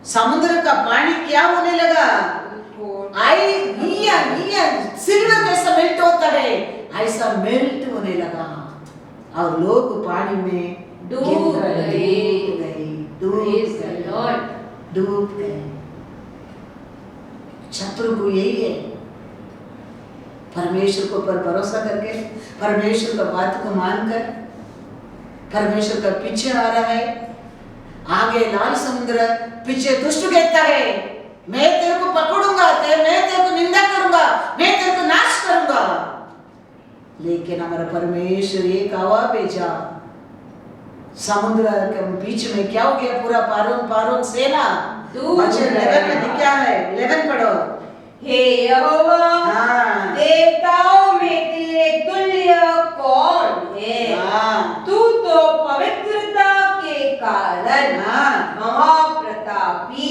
समुद्र का पानी क्या होने लगा? आई सिल्वर जैसा मेल्ट होता है, ऐसा मेल्ट होने लगा और लोग पानी में डूब गए। शत्रु को यही है, परमेश्वर को पर भरोसा करके, परमेश्वर का बात को मानकर, परमेश्वर का पीछे आ रहा है, आगे लाल समुद्र, पीछे दुष्ट कहता है मैं तेरे को पकड़ूंगा, मैं तेरे को निंदा करूंगा, मैं तेरे को नाश करूंगा। लेकिन हमारा परमेश्वर एक हवा भेजा, समुद्र के बीच में क्या हो गया? पूरा पारोन सेना। वचन 11 में लिखा है, 11 पढ़ो। हे यहोवा, देवताओं में तेरे तुल्य कौन है? तू तो पवित्रता के कारण महाप्रतापी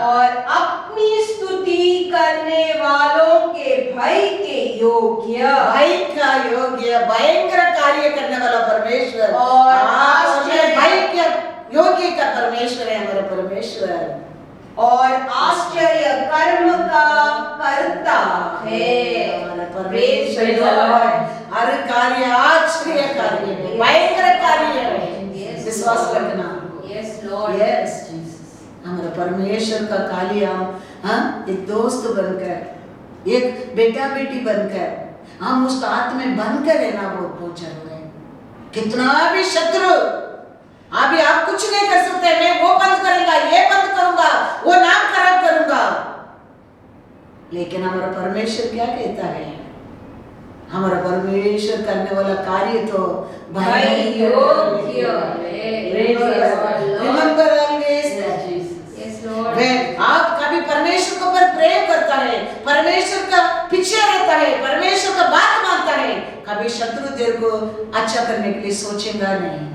और अपनी स्तुति करने वालों के भय के योग्य, भयंकर कार्य करने वाला परमेश्वर और भय के योग्य का परमेश्वर है हमारा परमेश्वर, और आश्चर्य कर्म का करता है हमारा परमेश्वर। हर कार्य आश्चर्य कार्य है, भयंकर कार्य है, विश्वास रखना। यस हमारा परमेश्वर का कार्य हम एक दोस्त बनकर, एक बेटा बेटी बनकर, हम उसका हाथ में बनकर रहना बहुत जरूरी है। कितना भी शत्रु, अभी आप कुछ नहीं कर सकते, मैं वो बंद करूंगा, ये बंद करूंगा, वो नाम खराब करूंगा। लेकिन हमारा परमेश्वर क्या कहता है? हमारा परमेश्वर करने वाला कार्य तो रिमेंबर ऑलवेज, आप कभी परमेश्वर को पर प्रेम करता है, परमेश्वर का पीछे रहता है, परमेश्वर का बात मानता है, कभी शत्रु तेरे को अच्छा करने के लिए सोचेगा नहीं,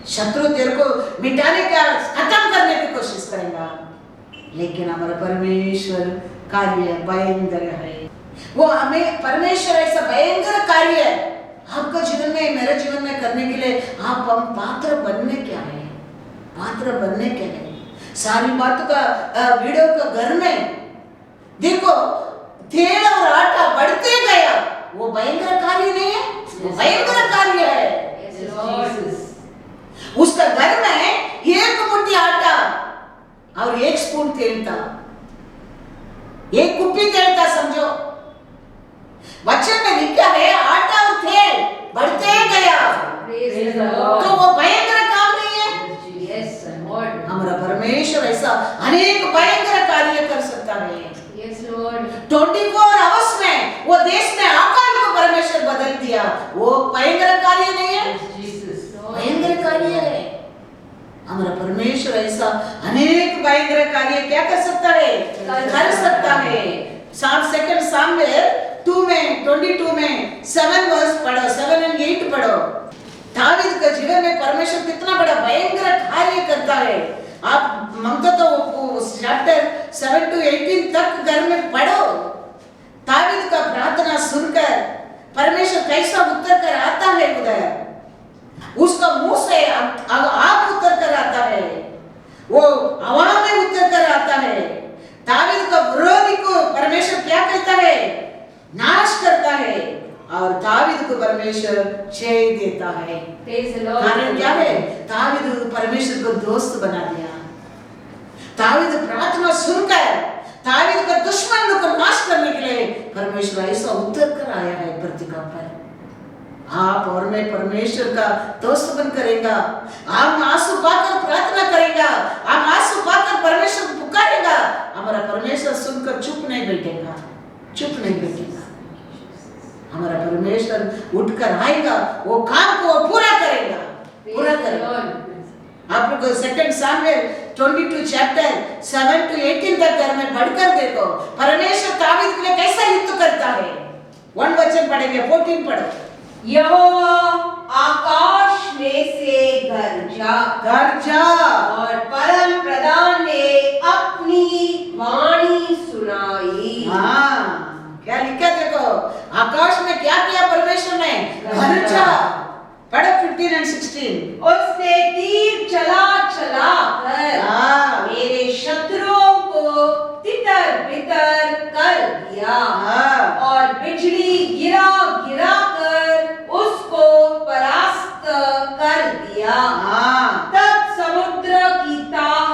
शत्रु तेरे को मिटाने का, खत्म करने की कोशिश करेगा। लेकिन हमारा परमेश्वर कार्य भयंकर है, वो हमें परमेश्वर ऐसा भयंकर कार्य आपका जीवन में, मेरे जीवन में करने के लिए आप हम पात्र बनने क्या है? पात्र बनने क्या है? सारी बातों का वीडियो का घर में देखो, तेल और आटा बढ़ते गया, वो भयंकर कार्य नहीं है? वो भयंकर कार्य है। उसका घर में 1 मुट्ठी आटा और 1 स्पून तेल था, 1 कुप्पी तेल था समझो। वचन में लिखा है आटा और तेल बढ़ते गया, तो वो भयंकर काम नहीं है? हमारा परमेश्वर ऐसा अनेक भयंकर कार्य कर सकता है। 24 आवर्स में वो देश में आकाश को परमेश्वर बदल दिया, वो भयंकर कार्य नहीं है? भयंकर कार्य है। हमारा परमेश्वर ऐसा अनेक भयंकर कार्य क्या कर सकता है? कर सकता है। 2 सामुएल 2 में 22 में 7 वर्स पढ़ो, 7 और 8 पढ़ो। दावीद के जीवन में परमेश्वर कितना बड़ा भयंकर कार्य करता है। आप ममता तो चैप्टर 7 to 18 तक घर में पढ़ो। दावीद का प्रार्थना सुनकर परमेश्वर कैसा उत्तर कर आता है उधर, उसका मुंह से आग उतर कर आता है, वो हवा में उतर कर आता है। दावीद का विरोधी को परमेश्वर क्या कहता है? नाश करता है, और दावीद को परमेश्वर जय देता है। कारण क्या है? दावीद परमेश्वर को दोस्त बना दिया। दावीद प्रार्थना सुनकर दावीद का दुश्मन को नाश करने के लिए परमेश्वर ऐसा उतर कर आया है प्रतिज्ञा पर। आप और मैं परमेश्वर का दोस्त बन करेगा, आप आंसू पाकर प्रार्थना करेगा, आप आंसू पाकर परमेश्वर को पुकारेगा, हमारा परमेश्वर सुनकर चुप नहीं बैठेगा, चुप नहीं बैठेगा। हमारा परमेश्वर उठकर आएगा, वो काम को पूरा करेगा, पूरा करेगा। आप लोग 2 सामुएल 22 चैप्टर 7 to 18 तक घर में पढ़कर देखो परमेश्वर दावीद के लिए कैसा युद्ध करता है। 1 वचन पढ़ेंगे, 14 पढ़ो। यहोवा आकाश में से गरजा और परम प्रधान ने अपनी वाणी सुनाई। क्या लिखा देखो, आकाश में क्या किया परमेश्वर ने? and 16. उसने तीर चला चला कर हाँ। मेरे शत्रुओं को तितर बितर कर दिया हाँ। और बिजली गिरा गिरा कर उसको परास्त कर दिया। हाँ। तब समुद्र की ताह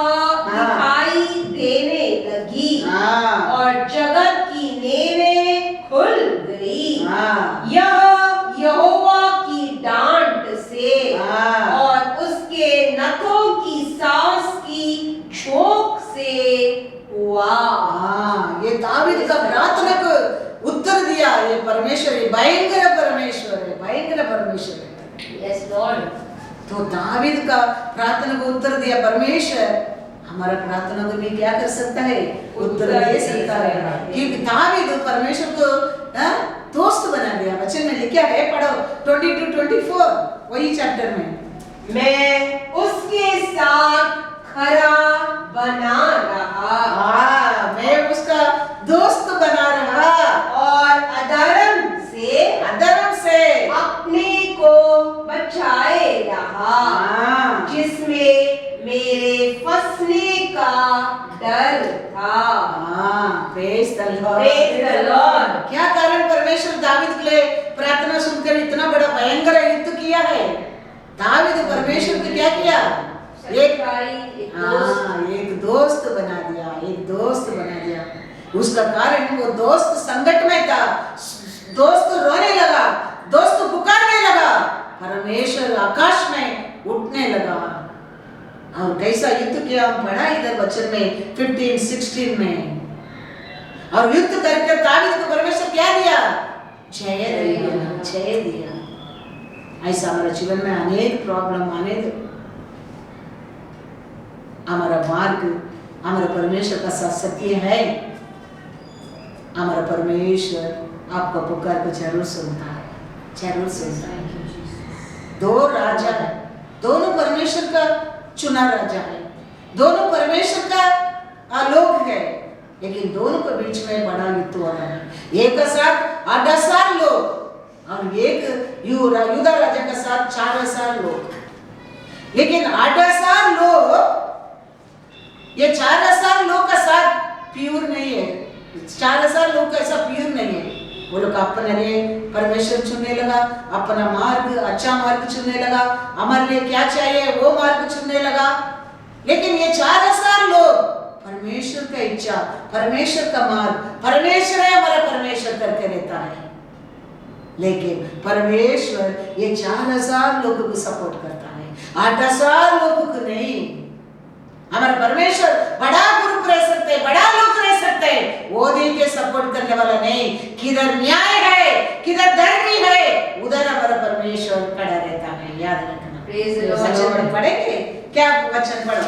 दिखाई देने लगी हाँ। और जगत की नेवें खुल गई। हाँ। यह यहोवा की डांट से हाँ। और उसके नथों की सांस की झोंक से हुआ। हाँ, ये दावीद का प्रार्थना को उत्तर दिया। ये परमेश्वर, ये भयंकर परमेश्वर है, भयंकर परमेश्वर है। Yes Lord. तो दावीद का प्रार्थना को उत्तर दिया परमेश्वर, हमारा प्रार्थना को भी क्या कर सकता है? उत्तर दे सकता है। क्योंकि दावीद परमेश्वर को दोस्त बना दिया। वचन में लिखा है, पढ़ो 20-24 वही चैप्टर में। मैं उसके साथ खरा बना रहा। हाँ, मैं उसका दोस्त बना रहा और अधर्म से अपने को बचाए रहा। हाँ। जिसमें मेरे फंसने का डर था। हाँ, praise the Lord। Praise the Lord। क्या कारण परमेश्वर दावीद के लिए प्रार्थना सुनकर इतना बड़ा भयंकर युद्ध किया है? दावीद परमेश्वर को क्या किया? एक दोस्त बना दिया, एक दोस्त बना दिया। उसका कारण वो दोस्त संकट में था, दोस्त रोने लगा, दोस्त पुकारने लगा, परमेश्वर आकाश में उठने लगा। और कैसा युद्ध किया हम पढ़ा इधर वचन में 15-16 में। और युद्ध करके दावीद को परमेश्वर क्या दिया? जय दिया, जय दिया। ऐसा हमारे जीवन में अनेक प्रॉब्लम आने दो, हमारा मार्ग हमारा परमेश्वर का सत्य है। हमारा परमेश्वर आपका पुकार को जरूर सुनता है, जरूर सुनता है। दो राजा है, दोनों परमेश्वर का चुना राजा है, दोनों परमेश्वर का लोग है, लेकिन दोनों के बीच में बड़ा युद्ध हो रहा है। एक का साथ 8,000 लोग और एक यूदा राजा का साथ 4,000 लोग। लेकिन 8,000 लोग, ये 4,000 लोग का साथ प्योर नहीं है। 4,000 लोग का ऐसा प्योर नहीं है। वो लोग अपने लिए परमेश्वर चुनने लगा, अपना मार्ग, अच्छा मार्ग चुनने लगा, हमारे लिए क्या चाहिए वो मार्ग चुनने लगा। लेकिन ये 4,000 लोग परमेश्वर का इच्छा, परमेश्वर का मार्ग, परमेश्वर है हमारा परमेश्वर करके रहता है। लेकिन परमेश्वर ये 4,000 लोगों को सपोर्ट करता है, 8,000 लोगों को नहीं। हमारा परमेश्वर बड़ा ग्रुप रह सकते, बड़ा लोग रह सकते, वो दिल के सपोर्ट करने वाला नहीं। किधर न्याय है, किधर धर्मी है, उधर हमारा परमेश्वर खड़ा रहता है। याद रखना। वचन पढ़ेंगे क्या? वचन पढ़ो,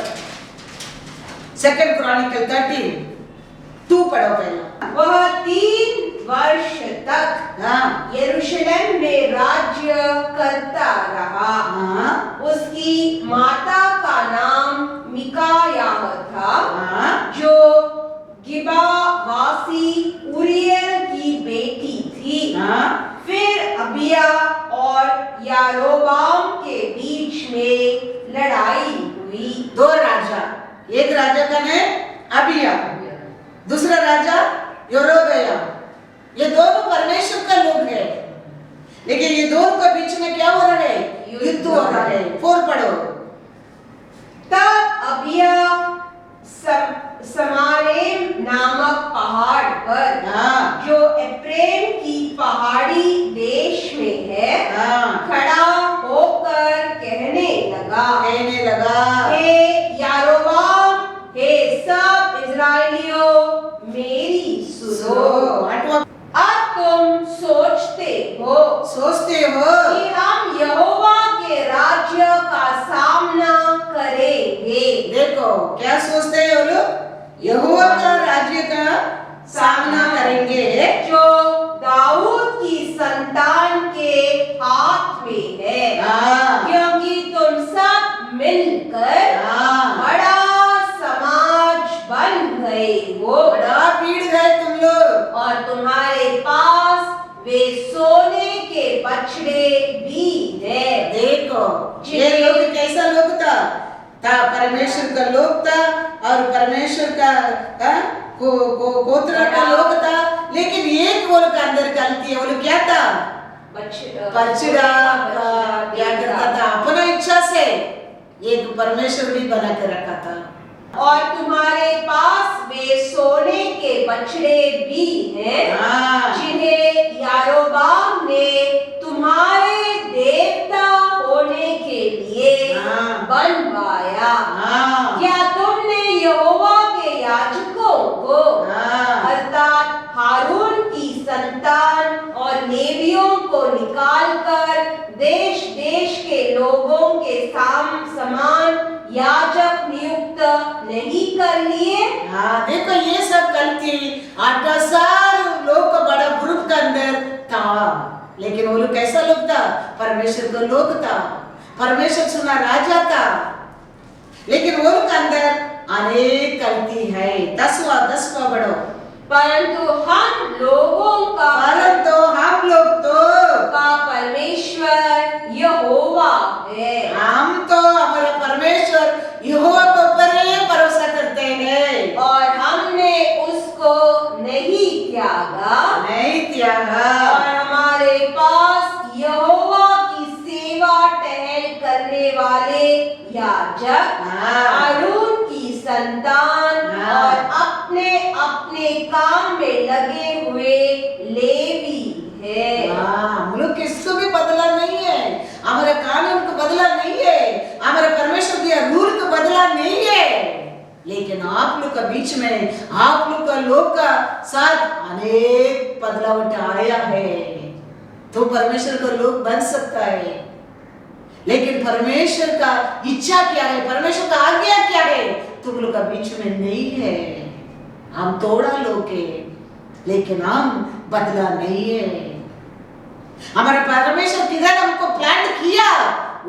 2 क्रॉनिकल 13:2 पढ़ो पहला। वह 3 वर्ष तक यरूशलेम में राज्य करता रहा। उसकी माता का नाम मिकायाह था, जो गिबा वासी उरियल की बेटी थी। फिर अबिया और यारोबाम के बीच में लड़ाई हुई। 2 राजा, एक राजा का नाम अबिया, दूसरा राजा यरोबयाम। ये दोनों परमेश्वर का लोग हैं, लेकिन ये दोनों के बीच में क्या हो रहा है? युद्ध हो रहा है। 4 पढ़ो। तब अबिया समारेम नामक पहाड़ पर, जो एफ्रेम की पहाड़ी देश में है, खड़ा होकर कहने लगा, हे यारोबाम, हे सब इजराइलियों, मेरी सुनो। अब तुम सोचते हो कि हम यहोवा के राज्य का सामना करेंगे। देखो क्या सोचते हैं वो लोग? यहोवा का राज्य का सामना करेंगे, जो दाऊद की संतान के हाथ में है। क्योंकि तुम सब मिलकर बड़ा समाज बन गए हो, बड़ा भीड़ गए तुम लोग, और तुम्हारे पास वे सोने के बछड़े भी है। देखो ये लोग कैसा लोग था परमेश्वर का लोग था और परमेश्वर का गोत्र का लोग था, लेकिन एक वो लोग के अंदर गलती है। वो लोग क्या था? बछड़ा क्या करता था? अपना इच्छा से एक परमेश्वर भी बना के रखा था। और तुम्हारे पास वे सोने के बछड़े भी हैं जिन्हें यारोबाम ने तुम्हारे देवता होने के लिए बनवाया। क्या तुमने यहोवा के याजकों को अर्थात हारून की संतान और लेवियों को निकालकर देश देश के लोगों के समान याजक नियुक्त नहीं कर लिए? देखो ये सब गलती 8,000 लोग का बड़ा ग्रुप के अंदर था, लेकिन वो लोग कैसा लोग था? परमेश्वर का लोग था, परमेश्वर सुना राजा था, लेकिन वो लोग के अंदर अनेक गलती है। 10वां बढ़ो। परंतु हम लोग तो का परमेश्वर यहोवा है। हम तो हमारा परमेश्वर यहोवा के ऊपर भरोसा करते हैं और हमने उसको नहीं त्यागा और हमारे पास यहोवा की सेवा टहल करने वाले याजक हारून की संतान और अपने अपने काम में लगे हुए लेवी है। हम लोग किसको भी बदला नहीं है, हमारे कानून को बदला नहीं है, हमारे परमेश्वर दिया रूल को बदला नहीं है, लेकिन आप लोग का बीच में आप लोग का लोग का साथ अनेक बदलावट आया है। तो परमेश्वर का लोग बन सकता है, लेकिन परमेश्वर का इच्छा क्या है, परमेश्वर का आज्ञा क्या है, तुम लोग का बीच में नहीं है। हम थोड़ा लोग है, लेकिन हम बदला नहीं है। हमारा परमेश्वर किधर हमको प्लान किया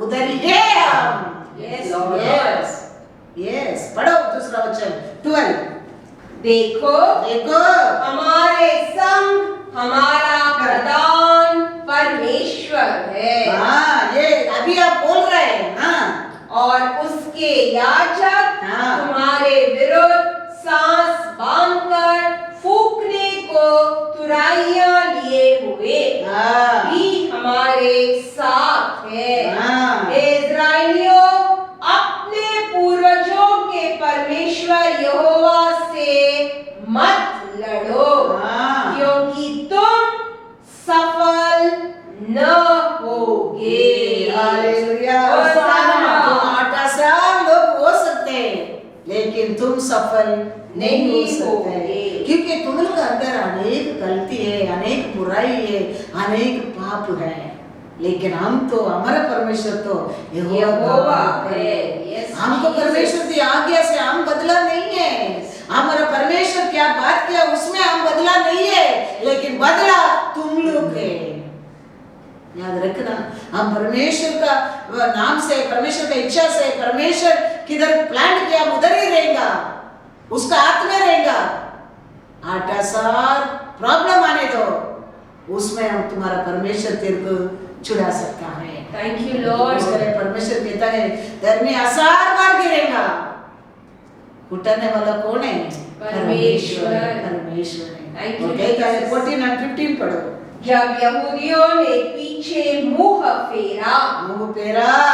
उधर ही है हम। यस पढ़ो दूसरा वचन 12। देखो हमारे संग हमारा प्रधान परमेश्वर है। ये अभी आप बोल रहे हैं। और उसके याजक तुम्हारे विरुद्ध सांस बांधकर फूंकने को तुराइयां लिए हुए भी हमारे साथ है। इस्राएलियों अपने पूर्वजों के परमेश्वर यहोवा से मत लड़ो, क्योंकि तुम सफल न होगे। हालेलुया। लोग हो सकते हैं, लेकिन तुम सफल नहीं हो सकते, क्योंकि तुम लोग के अंदर अनेक गलती है, अनेक बुराई है, अनेक पाप है। लेकिन हम तो हमारा परमेश्वर तो यहोवा है। हमको परमेश्वर की आज्ञा से हम बदला नहीं है। हमारा परमेश्वर क्या बात किया उसमें हम बदला नहीं है, लेकिन बदला तुम लोग है। याद रखना, हम परमेश्वर का नाम से, परमेश्वर का इच्छा से, परमेश्वर किधर प्लान किया उधर ही रहेगा, उसका हाथ में रहेगा। 8,000 प्रॉब्लम आने दो, उसमें हम तुम्हारा परमेश्वर तेरे को छुड़ा सकता है। Thank you Lord. परमेश्वर कहता है धर्मी 1000 बार गिरेगा, उठाने वाला कौन है? परमेश्वर है। 14 और 15 पढ़ो। जब यहूदियों ने पीछे मुंह फेरा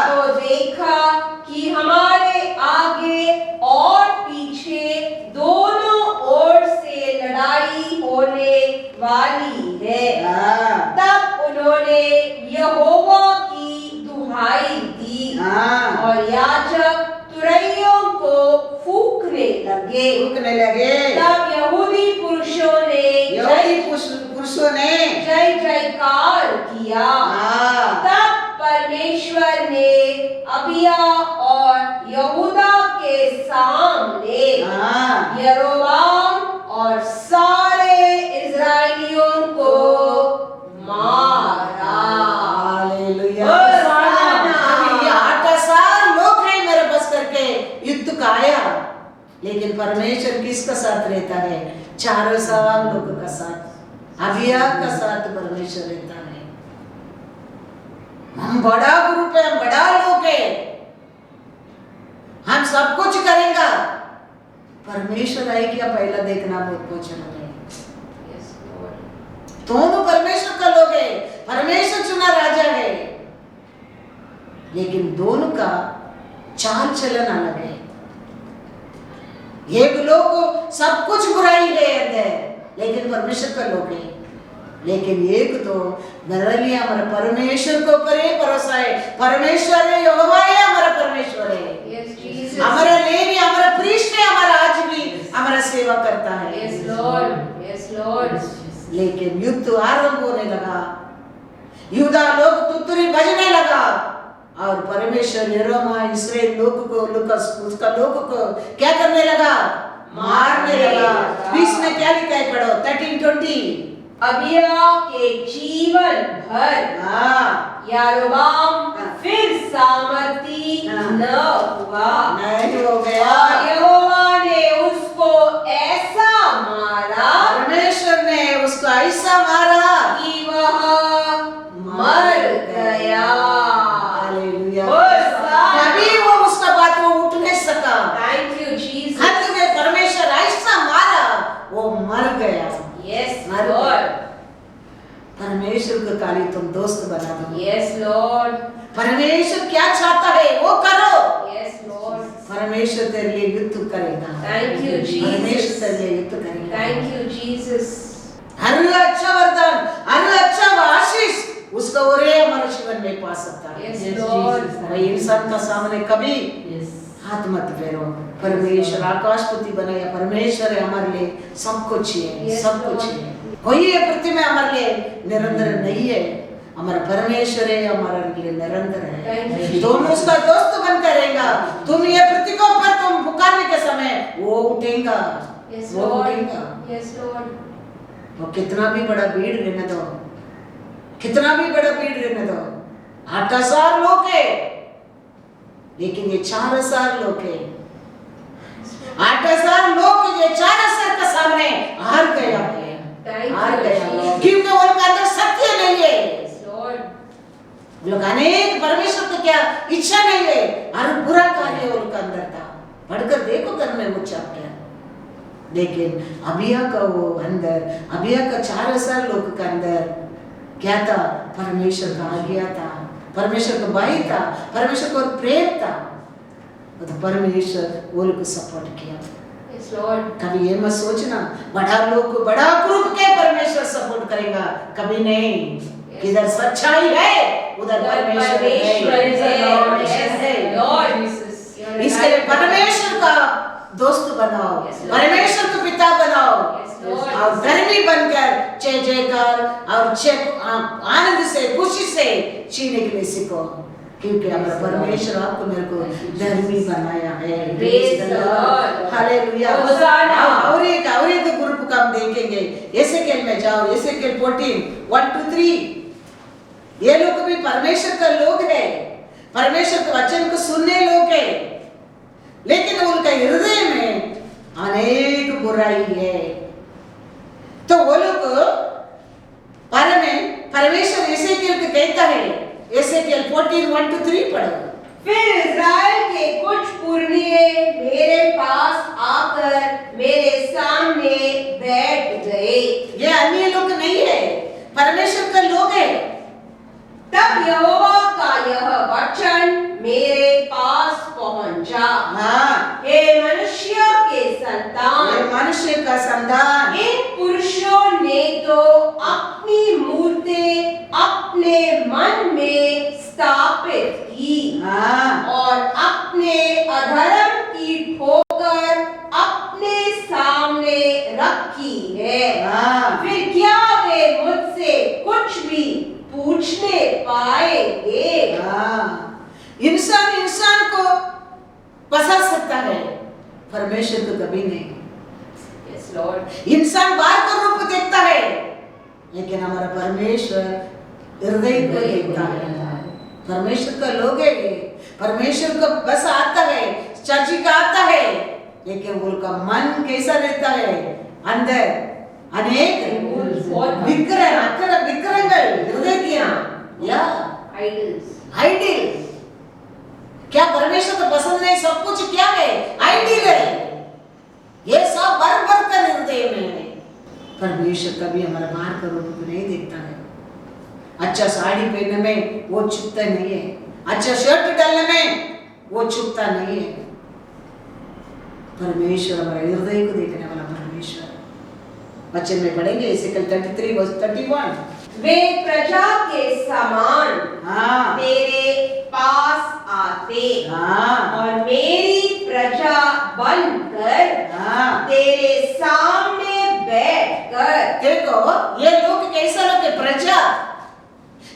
तो देखा कि हमारे आगे और पीछे दोनों ओर से लड़ाई होने वाली है। तब उन्होंने यहोवा की दुहाई दी और याजक तुरैयों को फूंकने लगे। तब यहूदी पुरुषों ने जय जयकार किया। तब परमेश्वर ने अबिया और यहूदा के सामने यरोबाम और सारे इस्राएलियों को मारा। हालेलुया। 8,000 लोग हैं मेरे बस करके युद्ध का आया, लेकिन परमेश्वर किसका साथ रहता है? 4,000 लोगों का साथ, अभिया का साथ परमेश्वर रहता है। हम बड़ा ग्रुप है, हम बड़ा लोग है, हम सब कुछ करेंगे। परमेश्वर है क्या पहला देखना बहुत बहुत जरूरी है। दोनों परमेश्वर का लोग है, परमेश्वर चुना राजा है, लेकिन दोनों का चाल चलन अलग है। एक लोग को सब कुछ बुराई है अंदर, लेकिन परमेश्वर का लोग है। लेकिन एक तो नरलिया हमारा परमेश्वर को ऊपर ही भरोसा है, परमेश्वर है, यहोवा है हमारा परमेश्वर है। हमारा लेवी, हमारा प्रीस्ट है, हमारा आज भी हमारा सेवा करता है। Yes Lord, yes Lord. लेकिन युद्ध आरंभ होने लगा, यूदा लोग तुतरी बजने लगा, और परमेश्वर यहोवा इस्राएल लोग को, उसका लोग को क्या करने लगा? मारने लगा। 20 में क्या लिखा है, पढ़ो 13-20। अबिया के जीवन भर यारोबाम फिर सामर्थी न हुआ, नहीं हो गया। और यहोवा ने उसको ऐसा मारा, परमेश्वर ने उसको ऐसा मारा कि वह मर गया। हालेलुया। होशाना। कभी वो उसका बात वो उठ नहीं सका। Thank you Jesus. अंत में परमेश्वर ऐसा मारा, वो मर गया। Yes मर गया। Lord. परमेश्वर को खाली तुम दोस्त बना दो। Yes Lord. परमेश्वर क्या चाहता है वो करो। Yes Lord. परमेश्वर तेरे लिए युद्ध करेगा। Thank you Jesus. परमेश्वर तेरे लिए युद्ध करेगा। Thank you Jesus. हर अच्छा वरदान, हर अच्छा आशीष उसका ओरे हमारे जीवन में पा सकता है। Yes Lord. भाई इंसान का सामने कभी हाथ मत फेरो। परमेश्वर आकाशपति बनाया, परमेश्वर है हमारे लिए सब कुछ है, Yes, सब कुछ Lord. है। कोई ये पृथ्वी में हमारे लिए निरंतर नहीं है, हमारा परमेश्वर है हमारे लिए निरंतर Thank है। you. दोनों उसका दोस्त बनकर रहेगा। तुम ये पृथ्वी को ऊपर तुम पुकारने के समय वो उठेगा, Yes वो Lord. उठेगा। Yes Lord. वो कितना भी बड़ा भीड़ रहने दो, कितना भी बड़ा भीड़ रहने दो। 8,000 लोग है, लेकिन ये 4,000 लोग है। 8,000 लोग ये 4,000 के सामने हार गया है, Thank हार you, गया, Jesus. क्योंकि उनके अंदर सत्य नहीं है। Yes Lord. लोग अनेक परमेश्वर को क्या इच्छा नहीं है, हर बुरा कार्य उनके अंदर था। पढ़कर देखो घर में वो चैप्टर। लेकिन अबिया का वो अंदर, अबिया का 4,000 लोग का अंदर क्या था? परमेश्वर का आज्ञा था, परमेश्वर का भाई था, परमेश्वर को प्रेम था, तो परमेश्वर वो लोग को सपोर्ट किया। Yes Lord. कभी ये मत सोचना बड़ा लोग को, बड़ा ग्रुप के परमेश्वर सपोर्ट करेगा, कभी नहीं। किधर सच्चाई है उधर परमेश्वर है। Yes Lord. इसके लिए परमेश्वर का दोस्त बनाओ, परमेश्वर को पिता बनाओ, और धर्मी बनकर जय जयकार और आनंद से खुशी से जीने के लिए सीखो, क्योंकि हमारा परमेश्वर आपको मेरे को धर्मी बनाया है। हालेलुया। और एक ग्रुप का हम देखेंगे, एसेकेल में जाओ, एसेकेल 14:1-3। ये लोग भी परमेश्वर का लोग है, परमेश्वर के वचन को सुनने लोग है, लेकिन उनका हृदय में अनेक बुराई है। तो वो लोग परमेश्वर एसेकेल को कहता है, एसेकेल 14:1-3 पढ़ो। फिर इज़राइल के कुछ पुरनिये मेरे पास आकर मेरे सामने बैठ गए। ये अन्य लोग नहीं है, परमेश्वर का लोग है। तब यहोवा का यह वचन मेरे पास पहुंचा। हाँ, हे मनुष्य के संतान, ये मनुष्य का संतान, इन पुरुषों ने तो अपनी मूर्तें अपने मन में स्थापित की, हाँ, और अपने अधर्म की ठोकर अपने सामने रखी है। हाँ, फिर क्या वे मुझसे कुछ भी पूछने पाएंगे? हाँ। इंसान को फंसा सकता है, परमेश्वर को कभी नहीं। Yes Lord. इंसान बाहर का रूप देखता है, लेकिन हमारा परमेश्वर हृदय को देखता है। परमेश्वर का लोग है ये, परमेश्वर को बस आता है, चर्च का आता है, लेकिन उनका मन कैसा रहता है? अंदर अनेक विग्रह हृदय किया या आइडियल। क्या परमेश्वर को पसंद नहीं? सब कुछ क्या है? आइडियल है। ये सब भर भर कर हृदय में है। परमेश्वर कभी हमारा बाहर का रूप को नहीं देखता है। अच्छा साड़ी पहनने में वो चुपता नहीं है, अच्छा शर्ट डालने में वो चुपता नहीं है। परमेश्वर हमारे हृदय को देखने वाला परमेश्वर। बच्चे में पढ़ेंगे इसेकिएल 33 वर्स 31। वे प्रजा के समान हाँ तेरे पास आते और मेरी प्रजा बनकर तेरे सामने बैठकर। देखो ये लोग कैसा लोग है? प्रजा।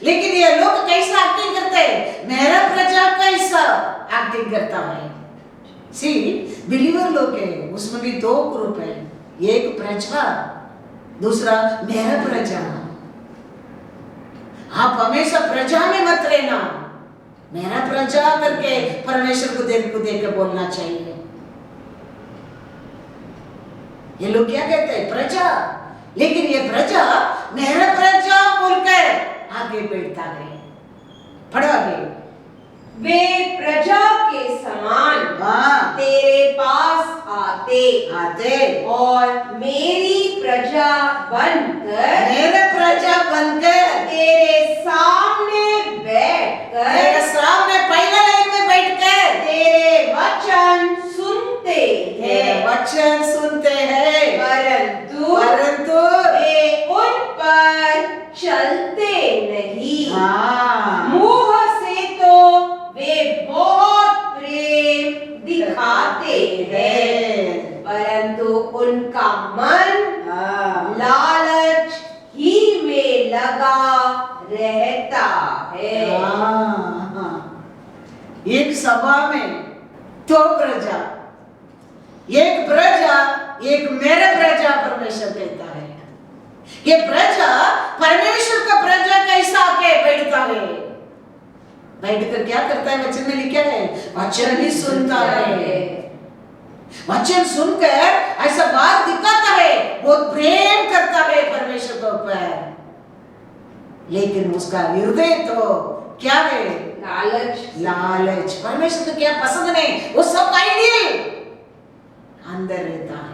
लेकिन ये लोग कैसा एक्टिंग करते हैं? मेरा प्रजा कैसा एक्टिंग करता है। सी बिलीवर लोग है, उसमें भी दो ग्रुप है, एक प्रजा, दूसरा मेरा प्रजा। आप हमेशा प्रजा में मत रहना, मेरा प्रजा करके परमेश्वर को देख के बोलना चाहिए। ये लोग क्या कहते हैं? प्रजा। लेकिन ये प्रजा मेरा प्रजा बोलकर आगे बढ़ता है। पढ़ो आगे। वे प्रजा के समान तेरे पास आते और मेरी प्रजा बनकर तेरे सामने बैठकर, तेरे सामने पहले लाइन में बैठकर तेरे वचन सुनते हैं, परंतु वे उन पर चलते नहीं। मुंह से तो वे बहुत प्रेम दिखाते हैं, परंतु उनका मन लालच ही में लगा रहता है। एक सभा में दो प्रजा, एक प्रजा, एक मेरे प्रजा परमेश्वर कहता है। ये प्रजा परमेश्वर का प्रजा कैसा आके बैठता है? बैठकर क्या करता है? वचन में लिखा है वचन ही सुनता है। वचन सुनकर ऐसा बात दिखाता है, बहुत प्रेम करता है परमेश्वर के ऊपर। लेकिन उसका हृदय तो क्या है? लालच। परमेश्वर को क्या पसंद नहीं, वो सब आइडियल अंदर रहता है।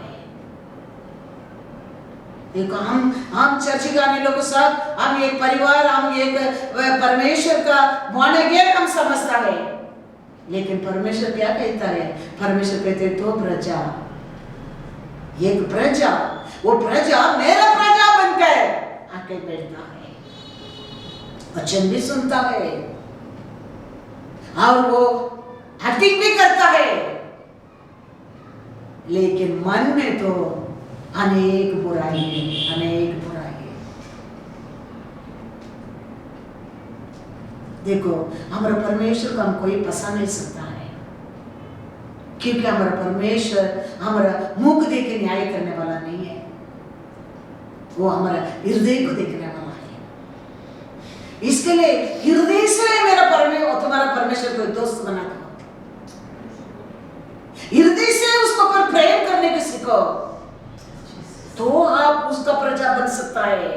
देखो हम चर्च गाने लोगों के साथ हम एक परिवार, हम एक परमेश्वर का बॉर्न अगेन हम समझता है। लेकिन परमेश्वर क्या कहता है? परमेश्वर कहते हैं दो प्रजा, एक प्रजा, वो प्रजा मेरा प्रजा बनकर आके बैठता है, वचन भी सुनता है और वो एक्टिंग भी करता है। लेकिन मन में तो अनेक बुराई है, अनेक बुराई है। देखो हमारा परमेश्वर को हम कोई पसा नहीं सकता है, क्योंकि हमारा परमेश्वर हमारा मुख देख के न्याय करने वाला नहीं है, वो हमारा हृदय को देखने वाला है। इसके लिए हृदय से मेरा परमेश्वर, तुम्हारा परमेश्वर को दोस्त बना दो, हृदय से उसको पर प्रेम करने को सीखो, तो आप उसका प्रजा बन सकता है।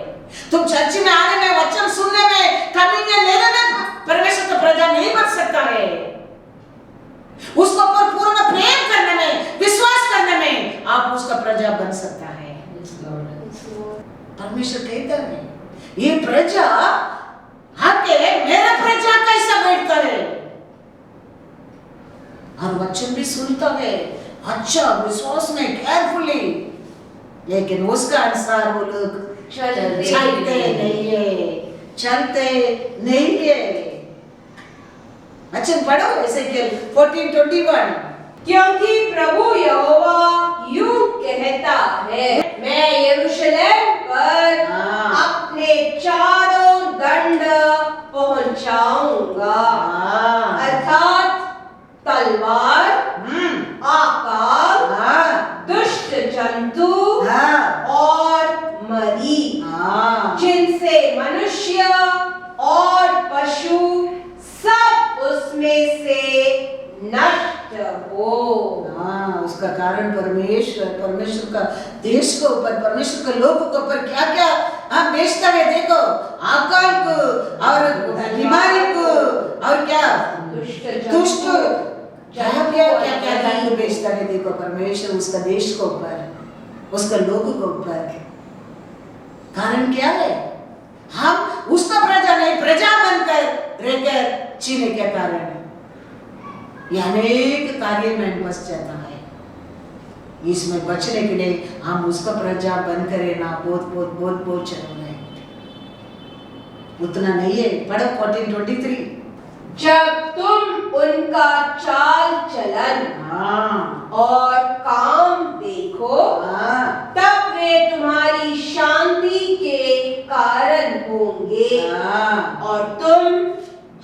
तुम चर्च में आने में, वचन सुनने में, कम्युनियन लेने में परमेश्वर का प्रजा नहीं बन सकता है। उसको पर पूर्ण प्रेम करने में, विश्वास करने में आप उसका प्रजा बन सकता है। परमेश्वर कहता है ये प्रजा आके मेरा प्रजा कैसा बैठता है और वचन भी सुनता है, अच्छा विश्वास में केयरफुली, लेकिन उसका अनुसार वो लोग चलते नहीं है, चलते नहीं है। वचन पढ़ो इसेकिएल 14:21। क्योंकि प्रभु यहोवा यूं कहता है, मैं यरूशलेम पर अपने चारों दंड पहुंचाऊंगा, अर्थात तलवार, आकाल, दुष्ट जंतु और मरी, जिनसे मनुष्य और पशु सब उसमें से नष्ट हो। उसका कारण परमेश्वर का देश के ऊपर, परमेश्वर के लोगों के ऊपर क्या क्या हम बेचता है देखो, अकाल को और बीमारी को और क्या दुष्ट क्या क्या क्या क्या दंड बेचता है देखो परमेश्वर उसका देश को ऊपर, उसका लोगों को ऊपर। कारण क्या है? हम उसका प्रजा नहीं, प्रजा बनकर रहकर जीने के कारण ये अनेक कार्य में बस जाता है। इसमें बचने के लिए हम उसका प्रजा बनकर रहना बहुत बहुत बहुत बहुत जरूरी है। उतना नहीं है। पढ़ो 14:23। जब तुम उनका चाल चलन और काम देखो, तब वे तुम्हारी शांति के कारण होंगे और तुम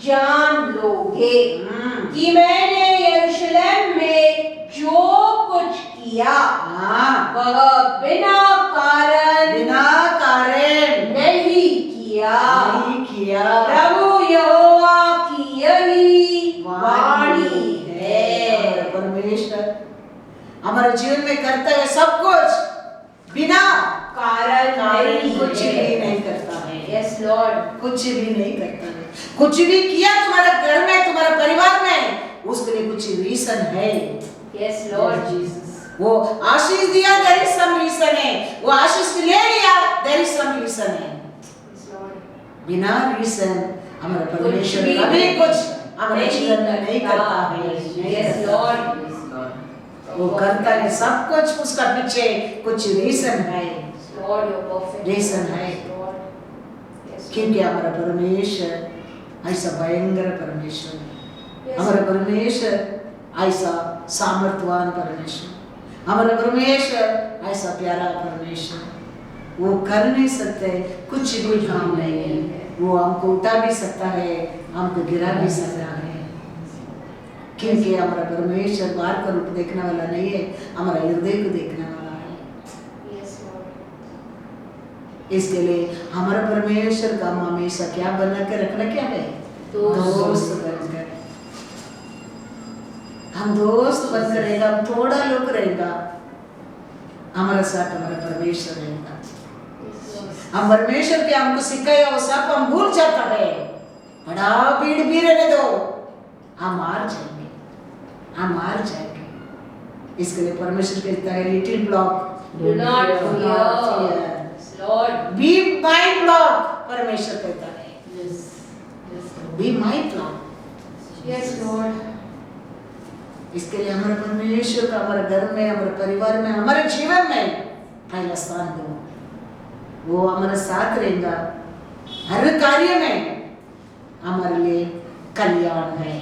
जान लोगे कि मैंने यरूशलेम में जो कुछ किया वह बिना कारण नहीं किया। प्रभु यहोवा की यही वाणी है। परमेश्वर हमारे जीवन में करता है सब कुछ बिना कारण कुछ भी नहीं करता है। यस लॉर्ड, कुछ भी नहीं करता है। कुछ भी किया तुम्हारे घर में, तुम्हारे परिवार में, उसके लिए कुछ रीजन है। Yes Lord Jesus. वो आशीष दिया, देयर इज सम रीजन है। वो आशीष ले लिया, देयर इज सम रीजन है। बिना रीजन हमारा परमेश्वर कभी कुछ हमारे जीवन में नहीं करता है। यस लॉर्ड, वो करता है सब कुछ, उसका पीछे कुछ रीजन है। लॉर्ड यू परफेक्ट रीजन है। क्योंकि हमारा परमेश्वर ऐसा भयंकर परमेश्वर है। हमारा परमेश्वर ऐसा सामर्थ्यवान परमेश्वर, हमारा परमेश्वर ऐसा प्यारा परमेश्वर। वो कर नहीं सकते कुछ भी काम नहीं है। वो हमको उठा भी सकता है, हमको गिरा भी सकता है। क्योंकि हमारा परमेश्वर बाहर का रूप देखने वाला नहीं है, हमारा हृदय को देखने वाला है। इसके लिए हमारा परमेश्वर का हमेशा क्या बना के रखना क्या है? दोस्त बनकर। हम दोस्त बनकर रहेगा, हम थोड़ा लोग रहेगा, हमारे साथ हमारा परमेश्वर रहेगा। हम परमेश्वर के हमको सिखाया वो सब हम भूल जाता है। बड़ा भीड़ भी रहने दो, हम हार जाएंगे, हम हार जाएंगे। इसके लिए परमेश्वर कहता है little block Do not fear. Lord, be my block. परमेश्वर कहता है yes, be my block. yes, Lord. इसके लिए हमारे परमेश्वर का हमारे घर में, हमारे परिवार में, हमारे जीवन में पहला स्थान दो। वो हमारे साथ रहेगा हर कार्य में, हमारे लिए कल्याण है।